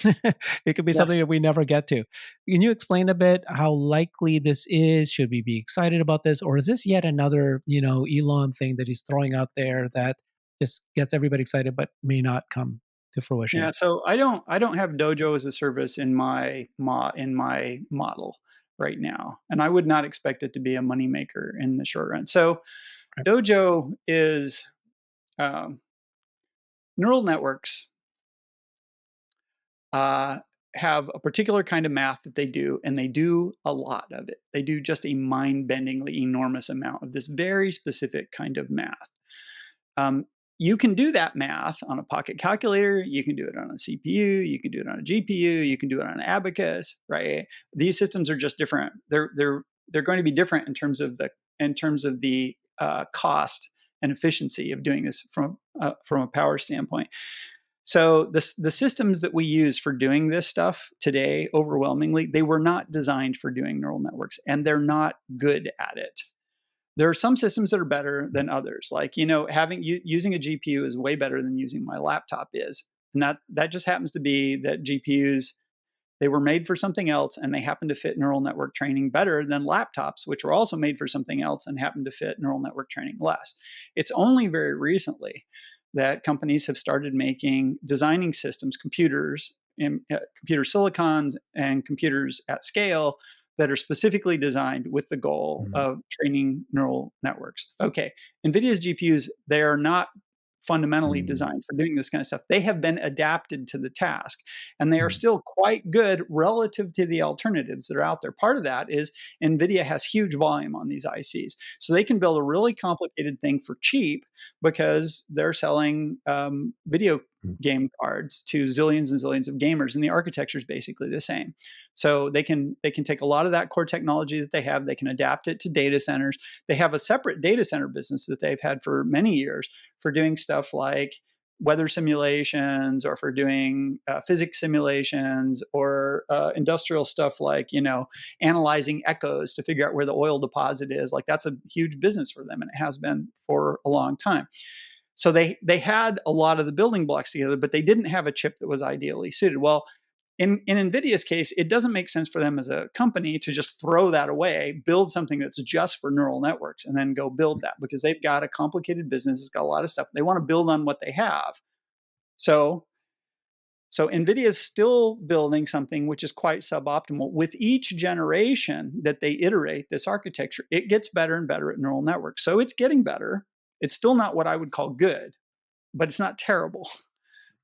It could be Yes. something that we never get to. Can you explain a bit how likely this is? Should we be excited about this? Or is this yet another, Elon thing that he's throwing out there that just gets everybody excited but may not come to Yeah, fruition? so I don't have Dojo as a service in my model right now, and I would not expect it to be a moneymaker in the short run. So Right. Dojo is um, neural networks uh, have a particular kind of math that they do, and they do a lot of it. They do just a mind-bendingly enormous amount of this very specific kind of math. Um, you can do that math on a pocket calculator. You can do it on a CPU. You can do it on a GPU. You can do it on an abacus. Right? These systems are just different. They're going to be different in terms of the cost and efficiency of doing this from a power standpoint. So the systems that we use for doing this stuff today, overwhelmingly, they were not designed for doing neural networks, and they're not good at it. There are some systems that are better than others. Like, using a GPU is way better than using my laptop is. And that just happens to be that GPUs, they were made for something else, and they happen to fit neural network training better than laptops, which were also made for something else and happen to fit neural network training less. It's only very recently that companies have started designing systems, computers, computer silicons, and computers at scale that are specifically designed with the goal Mhm. of training neural networks. Okay, NVIDIA's GPUs, they are not fundamentally Mm. designed for doing this kind of stuff. They have been adapted to the task, and they are Mm. still quite good relative to the alternatives that are out there. Part of that is NVIDIA has huge volume on these ICs. So they can build a really complicated thing for cheap because they're selling video Mm. game cards to zillions and zillions of gamers, and the architecture is basically the same. So they can take a lot of that core technology that they have, they can adapt it to data centers. They have a separate data center business that they've had for many years for doing stuff like weather simulations, or for doing physics simulations, or industrial stuff like analyzing echoes to figure out where the oil deposit is. Like, that's a huge business for them, and it has been for a long time. So they had a lot of the building blocks together, but they didn't have a chip that was ideally suited. Well, in NVIDIA's case, it doesn't make sense for them as a company to just throw that away, build something that's just for neural networks, and then go build that, because they've got a complicated business. It's got a lot of stuff. They want to build on what they have. So NVIDIA is still building something which is quite suboptimal. With each generation that they iterate this architecture, it gets better and better at neural networks. So it's getting better. It's still not what I would call good, but it's not terrible.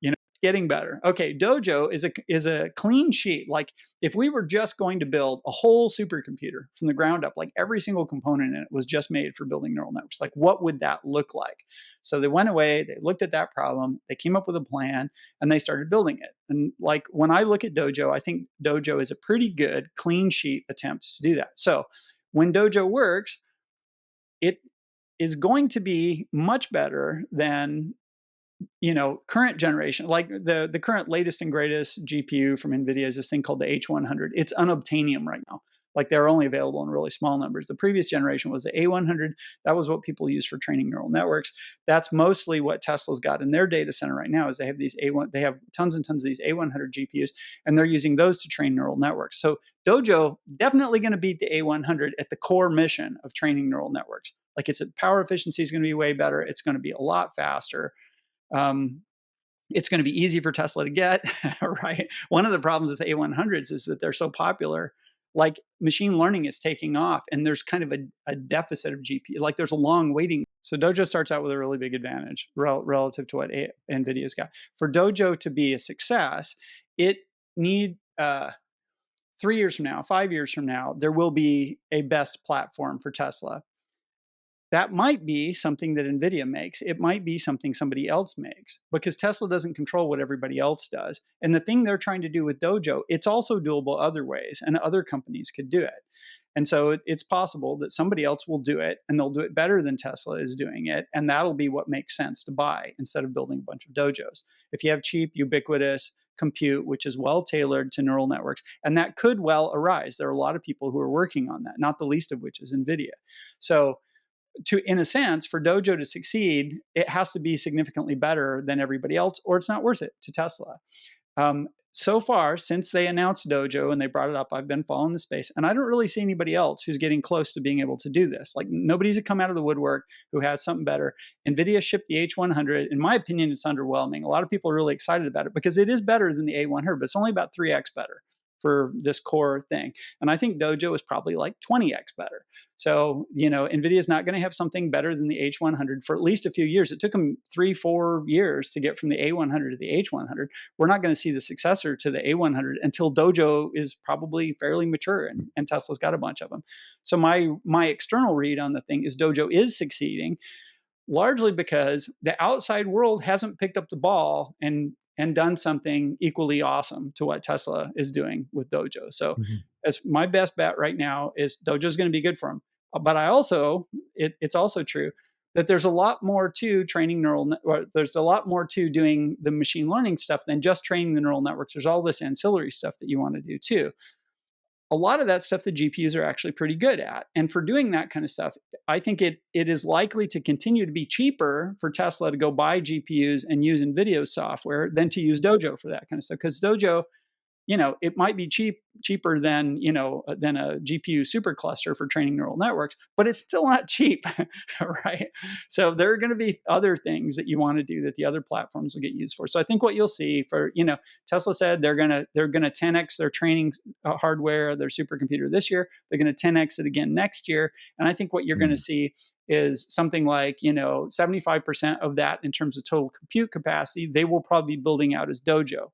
It's getting better. Okay, Dojo is a clean sheet. Like, if we were just going to build a whole supercomputer from the ground up, like every single component in it was just made for building neural networks, like what would that look like? So they went away, they looked at that problem, they came up with a plan, and they started building it. And like, when I look at Dojo, I think Dojo is a pretty good clean sheet attempt to do that. So when Dojo works, it is going to be much better than current generation. Like, the current latest and greatest GPU from NVIDIA is this thing called the H100. It's unobtainium right now. Like, they're only available in really small numbers. The previous generation was the A100. That was what people use for training neural networks. That's mostly what Tesla's got in their data center right now. Is they have tons and tons of these A100 GPUs, and they're using those to train neural networks. So Dojo definitely going to beat the A100 at the core mission of training neural networks. Like, its power efficiency is going to be way better. It's going to be a lot faster. um, it's going to be easy for Tesla to get, right? One of the problems with A100s is that they're so popular. Like, machine learning is taking off, and there's kind of a deficit of GPU. Like, there's a long waiting. So Dojo starts out with a really big advantage relative to what NVIDIA's got. For Dojo to be a success, it need 3 years from now, 5 years from now, there will be a best platform for Tesla. That might be something that NVIDIA makes. It might be something somebody else makes, because Tesla doesn't control what everybody else does. And the thing they're trying to do with Dojo, it's also doable other ways, and other companies could do it. And so it's possible that somebody else will do it, and they'll do it better than Tesla is doing it. And that'll be what makes sense to buy instead of building a bunch of Dojos. If you have cheap, ubiquitous compute, which is well tailored to neural networks, and that could well arise. There are a lot of people who are working on that, not the least of which is NVIDIA. So, in a sense, for Dojo to succeed, it has to be significantly better than everybody else, or it's not worth it to Tesla. So far, since they announced Dojo and they brought it up, I've been following the space, and I don't really see anybody else who's getting close to being able to do this. Like, nobody's come out of the woodwork who has something better. NVIDIA shipped the H100. In my opinion, it's underwhelming. A lot of people are really excited about it because it is better than the A100, but it's only about 3x better for this core thing. And I think Dojo is probably like 20x better. So, NVIDIA is not going to have something better than the H100 for at least a few years. It took them 3-4 years to get from the A100 to the H100. We're not going to see the successor to the A100 until Dojo is probably fairly mature, and Tesla's got a bunch of them. So my external read on the thing is Dojo is succeeding, largely because the outside world hasn't picked up the ball and done something equally awesome to what Tesla is doing with Dojo. So, Mhm. as my best bet right now is Dojo is going to be good for them. But it's also true that there's a lot more to training or there's a lot more to doing the machine learning stuff than just training the neural networks. There's all this ancillary stuff that you want to do too. A lot of that stuff the GPUs are actually pretty good at. And for doing that kind of stuff, I think it is likely to continue to be cheaper for Tesla to go buy GPUs and use NVIDIA software than to use Dojo for that kind of stuff. Because Dojo, it might be cheaper than, than a GPU supercluster for training neural networks, but it's still not cheap, right? So there are going to be other things that you want to do that the other platforms will get used for. So I think what you'll see for, Tesla said they're going to 10x their training hardware, their supercomputer this year. They're going to 10x it again next year. And I think what you're going to see is something like, 75% of that in terms of total compute capacity, they will probably be building out as Dojo.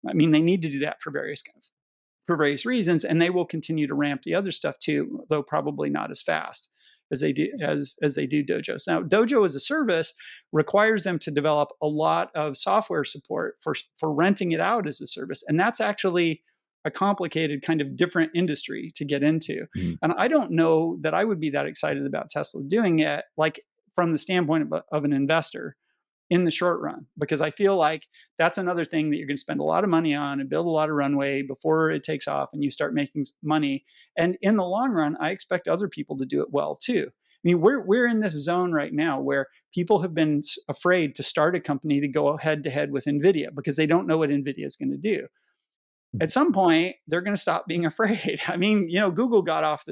I mean, they need to do that for various reasons, and they will continue to ramp the other stuff too, though probably not as fast as they do Dojo. So now, Dojo as a service requires them to develop a lot of software support for renting it out as a service, and that's actually a complicated kind of different industry to get into. And I don't know that I would be that excited about Tesla doing it, like from the standpoint of an investor in the short run, because I feel like that's another thing that you're going to spend a lot of money on and build a lot of runway before it takes off and you start making money. And in the long run, I expect other people to do it well too. I mean, we're in this zone right now where people have been afraid to start a company to go head to head with NVIDIA because they don't know what NVIDIA is going to do. At some point, they're going to stop being afraid. I mean, Google got off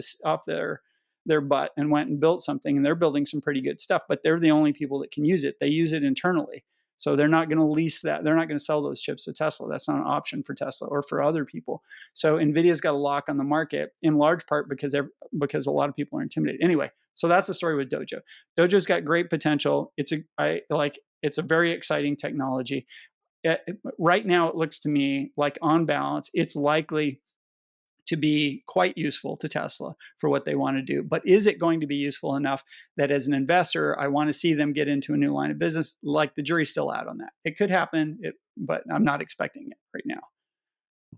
their butt and went and built something, and they're building some pretty good stuff, but they're the only people that can use it. They use it internally. So they're not going to lease that. They're not going to sell those chips to Tesla. That's not an option for Tesla or for other people. So NVIDIA's got a lock on the market in large part because a lot of people are intimidated. Anyway, so that's the story with Dojo. Dojo's got great potential. It's a very exciting technology. Right now, it looks to me like on balance, it's likely to be quite useful to Tesla for what they want to do. But is it going to be useful enough that as an investor, I want to see them get into a new line of business? Like, the jury's still out on that. It could happen, but I'm not expecting it right now.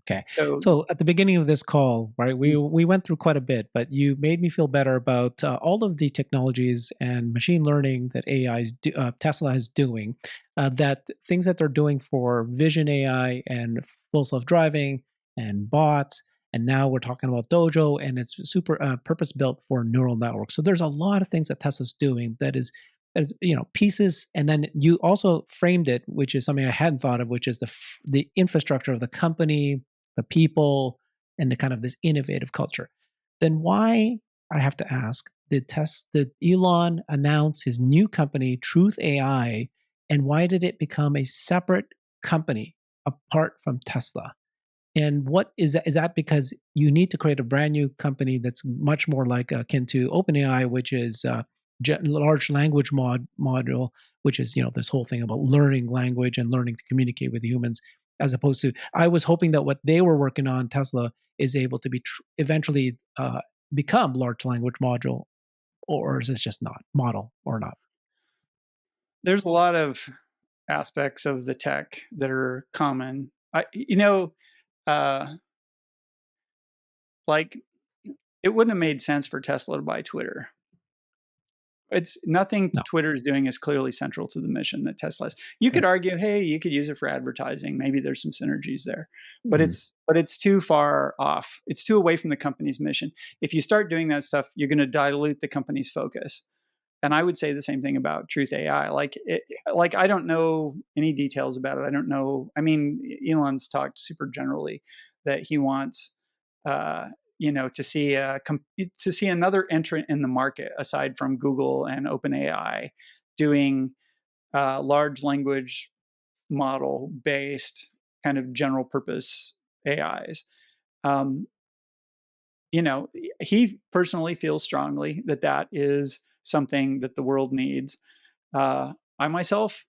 Okay. So So at the beginning of this call, right, we went through quite a bit, but you made me feel better about all of the technologies and machine learning that Tesla is doing, that things that they're doing for vision AI and full self-driving and bots. And now we're talking about Dojo, and it's super purpose built for neural networks. So there's a lot of things that Tesla's doing that is pieces. And then you also framed it, which is something I hadn't thought of, which is the infrastructure of the company, the people, and the kind of this innovative culture. Then why, I have to ask, did Elon announce his new company, Truth AI, and why did it become a separate company apart from Tesla? And what is that? Is that because you need to create a brand new company that's much more like akin to OpenAI, which is large language module, which is this whole thing about learning language and learning to communicate with humans, as opposed to, I was hoping that what they were working on, Tesla, is able to be eventually become large language module, or is this just not model or not? there's a lot of aspects of the tech that are common. Uh, like, it wouldn't have made sense for Tesla to buy Twitter. It's nothing No. Twitter is doing is clearly central to the mission that Tesla has. You Okay. could argue, hey, you could use it for advertising. Maybe there's some synergies there, but Mhm. it's too far off. It's too away from the company's mission. If you start doing that stuff, you're going to dilute the company's focus. And I would say the same thing about Truth AI. Like I don't know any details about it. I don't know. I mean, Elon's talked super generally that he wants, uh, to see another entrant in the market aside from Google and OpenAI doing large language model based kind of general purpose AIs. Um, he personally feels strongly that that is something that the world needs. I myself,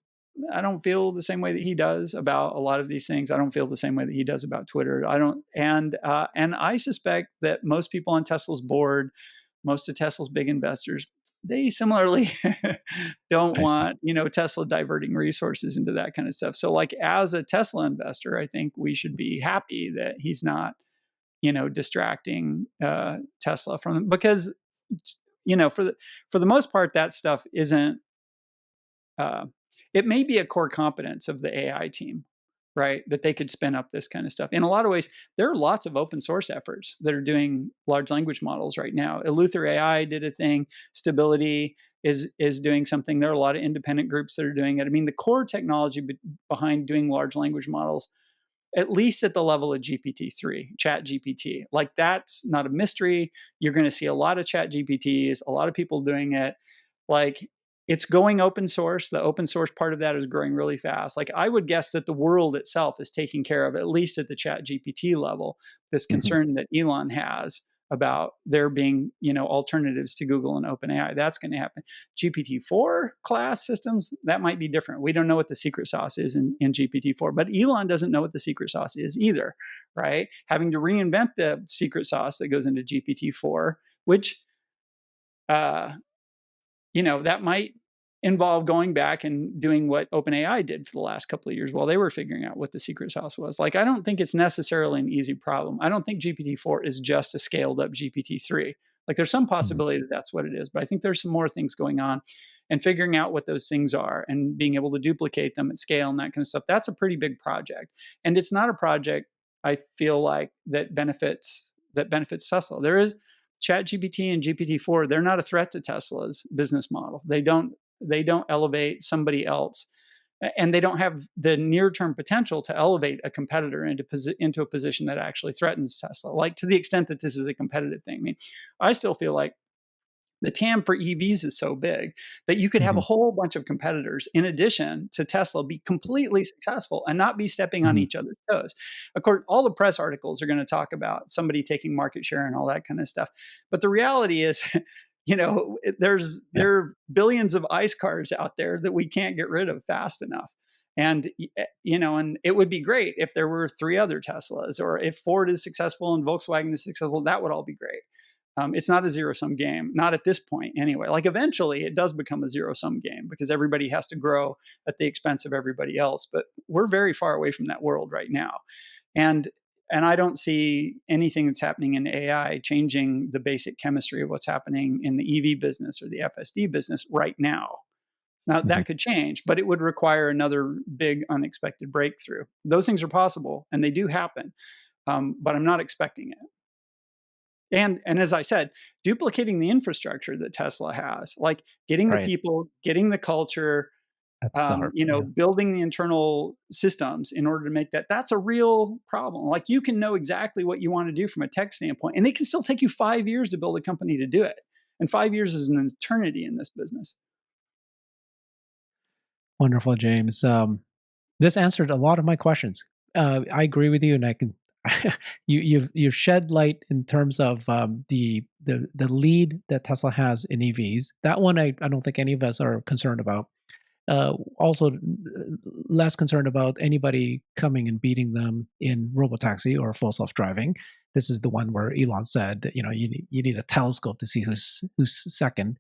I don't feel the same way that he does about a lot of these things. I don't feel the same way that he does about Twitter. I don't, and I suspect that most people on Tesla's board, most of Tesla's big investors, they similarly don't I see. want Tesla diverting resources into that kind of stuff. So, like, as a Tesla investor, I think we should be happy that he's not distracting Tesla from, because for the most part that stuff isn't uh, it may be a core competence of the AI team, right? That they could spin up this kind of stuff. In a lot of ways, there are lots of open source efforts that are doing large language models right now. Eleuther AI did a thing. Stability is doing something. There are a lot of independent groups that are doing it. I mean, the core technology behind doing large language models, at least at the level of GPT-3, Chat GPT. Like that's not a mystery. You're going to see a lot of Chat GPTs, a lot of people doing it. Like it's going open source. The open source part of that is growing really fast. Like I would guess that the world itself is taking care of, at least at the Chat GPT level, this Hmm. concern that Elon has about there being, alternatives to Google and OpenAI. That's going to happen. GPT-4 class systems, that might be different. We don't know what the secret sauce is in GPT-4, but Elon doesn't know what the secret sauce is either, right? Having to reinvent the secret sauce that goes into GPT-4, which uh, that might involve going back and doing what OpenAI did for the last couple of years while they were figuring out what the secret sauce was. Like, I don't think it's necessarily an easy problem. I don't think GPT-4 is just a scaled up GPT-3. Like, there's some Hmm. possibility that that's what it is, but I think there's some more things going on. And figuring out what those things are and being able to duplicate them at scale and that kind of stuff, that's a pretty big project. And it's not a project I feel like that benefits Tesla. There is ChatGPT and GPT-4, they're not a threat to Tesla's business model. They don't elevate somebody else, and they don't have the near-term potential to elevate a competitor into a position that actually threatens Tesla. Like to the extent that this is a competitive thing. I mean, I still feel like the TAM for EVs is so big that you could have a Hmm. whole bunch of competitors in addition to Tesla be completely successful and not be stepping on Hmm. each other's toes. Of course, all the press articles are going to talk about somebody taking market share and all that kind of stuff. But the reality is, Yeah. there are billions of ICE cars out there that we can't get rid of fast enough. And it would be great if there were three other Teslas, or if Ford is successful and Volkswagen is successful, that would all be great. It's not a zero sum game, not at this point anyway. Like eventually it does become a zero sum game because everybody has to grow at the expense of everybody else. But we're very far away from that world right now. And and I don't see anything that's happening in AI changing the basic chemistry of what's happening in the EV business or the FSD business right now. Now Hmm. that could change, but it would require another big unexpected breakthrough. Those things are possible and they do happen, but I'm not expecting it. And as I said, duplicating the infrastructure that Tesla has, like getting the Right. people, getting the culture, That's the hard. Yeah. building the internal systems in order to make that's a real problem. Like you can know exactly what you want to do from a tech standpoint, and it can still take you 5 years to build a company to do it. And 5 years is an eternity in this business. Wonderful, James. This answered a lot of my questions. I agree with you, and I can. You've shed light in terms of the lead that Tesla has in EVs. That one I don't think any of us are concerned about. Also, less concerned about anybody coming and beating them in robotaxi or full self driving. This is the one where Elon said that you need a telescope to see who's second.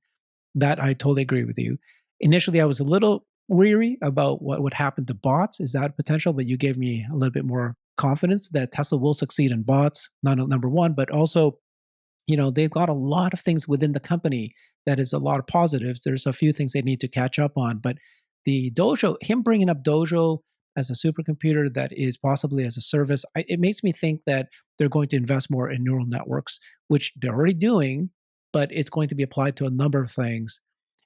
That I totally agree with you. Initially, I was a little weary about what would happen to bots. Is that potential? But you gave me a little bit more confidence that Tesla will succeed in bots, not number one, but also, they've got a lot of things within the company that is a lot of positives. There's a few things they need to catch up on, but the Dojo, him bringing up Dojo as a supercomputer that is possibly as a service, it makes me think that they're going to invest more in neural networks, which they're already doing, but it's going to be applied to a number of things,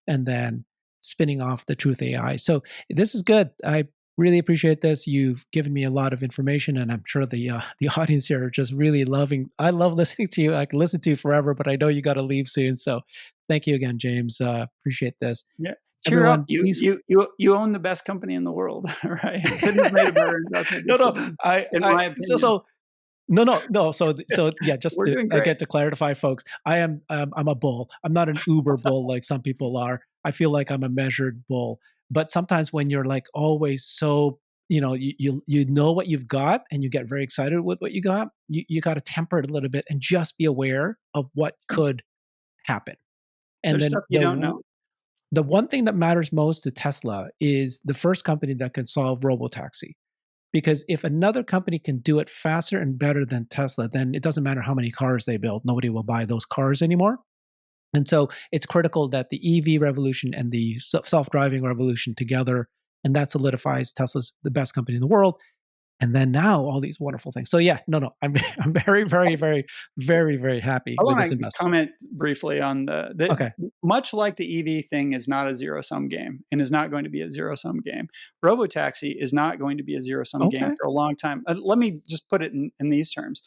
and then spinning off the Truth AI. So this is good. I really appreciate this. You've given me a lot of information, and I'm sure the audience here are just really loving. I love listening to you. I can listen to you forever, but I know you got to leave soon. So thank you again, James. Appreciate this. Yeah. Cheer up. Everyone, You please. you you you own the best company in the world, right? Couldn't have made a better investment No, for no. them, in I my so opinion. so no, no, no. So yeah, just We're to doing great. again to clarify, folks, I'm a bull. I'm not an Uber bull like some people are. I feel like I'm a measured bull. But sometimes when you're like always so, you know what you've got and you get very excited with what you got, you got to temper it a little bit and just be aware of what could happen. And There's then stuff you don't know. the one thing that matters most to Tesla is the first company that can solve robotaxi. Because if another company can do it faster and better than Tesla, then it doesn't matter how many cars they build. Nobody will buy those cars anymore. And so it's critical that the EV revolution and the self-driving revolution together, and that solidifies Tesla's the best company in the world. And then now all these wonderful things. So yeah, no, I'm I'm very, very, very, very, very happy I with want this to investment. comment briefly on the Okay. much like the EV thing is not a zero sum game and is not going to be a zero sum game. Robotaxi is not going to be a zero sum game Okay. for a long time. Let me just put it in these terms: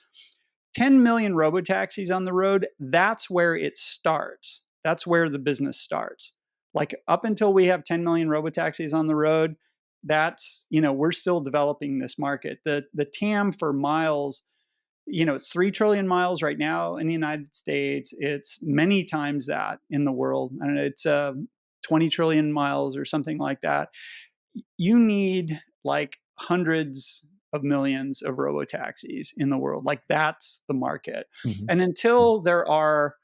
10 million robotaxis on the road. That's where it starts. That's where the business starts. Like up until we have 10 million robotaxis on the road, that's we're still developing this market. The TAM for miles, it's 3 trillion miles right now in the United States. It's many times that in the world. I don't know, it's 20 trillion miles or something like that. You need like hundreds of millions of robo taxis in the world. Like that's the market. Mhm. And Mm. until there are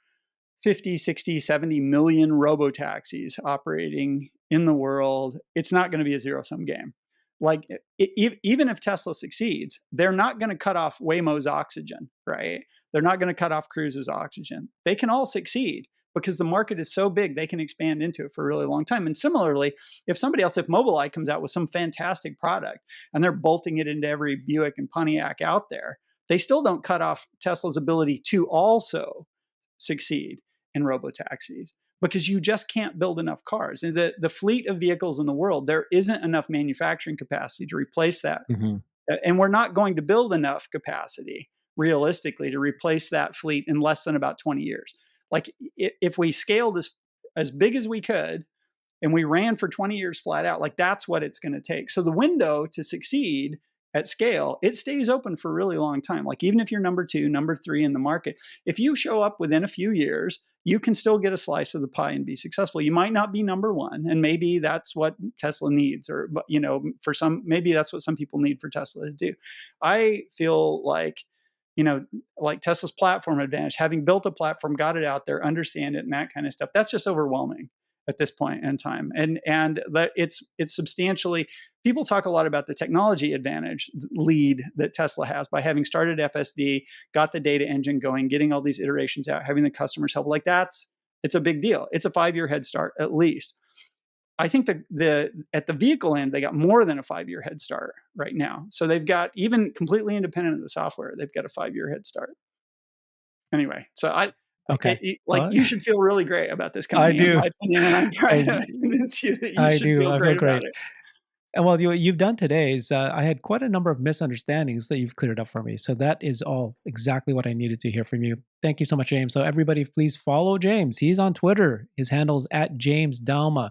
50, 60, 70 million robo taxis operating in the world, it's not going to be a zero sum game. Like, even if Tesla succeeds, they're not going to cut off Waymo's oxygen, right? They're not going to cut off Cruise's oxygen. They can all succeed because the market is so big, they can expand into it for a really long time. And similarly, if somebody else, if Mobileye comes out with some fantastic product and they're bolting it into every Buick and Pontiac out there, they still don't cut off Tesla's ability to also succeed in robotaxis because you just can't build enough cars. And the fleet of vehicles in the world, there isn't enough manufacturing capacity to replace that. Mhm. And we're not going to build enough capacity realistically to replace that fleet in less than about 20 years. Like if we scaled as big as we could and we ran for 20 years flat out, like that's what it's going to take. So the window to succeed at scale, it stays open for a really long time. Like even if you're number 2, number 3 in the market, if you show up within a few years, you can still get a slice of the pie and be successful. You might not be number 1, and maybe that's what Tesla needs, or for some, maybe that's what some people need for Tesla to do. I feel like like Tesla's platform advantage, having built a platform, got it out there, understand it, and that kind of stuff. That's just overwhelming at this point in time. And that it's substantially, people talk a lot about the technology advantage lead that Tesla has by having started FSD, got the data engine going, getting all these iterations out, having the customers help. Like it's a big deal. It's a 5-year head start at least. I think the at the vehicle end, they got more than a 5-year head start right now. So they've got, even completely independent of the software, they've got a 5-year head start. Anyway, so Okay. like Well, you should feel really great about this I company, in do. my opinion, and I'm trying I to convince you that you I should do. feel I feel great about great. it. And well, you've done today is I had quite a number of misunderstandings that you've cleared up for me. So that is all exactly what I needed to hear from you. Thank you so much, James. So everybody, please follow James. He's on Twitter. His handle is at James Douma,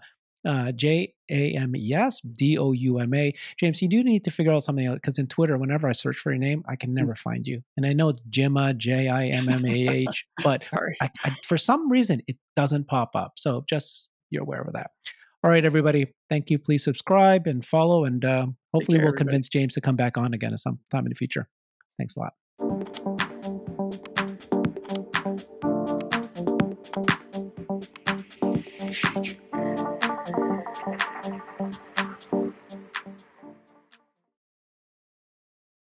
JAMES DOUMA. James, you do need to figure out something out because in Twitter, whenever I search for your name, I can Mm. never find you. And I know it's Jimma, JIMMAH, but Sorry. for some reason it doesn't pop up. So just you're aware of that. All right, everybody. Thank you. Please subscribe and follow, and Take hopefully care, we'll everybody. convince James to come back on again at some time in the future. Thanks a lot.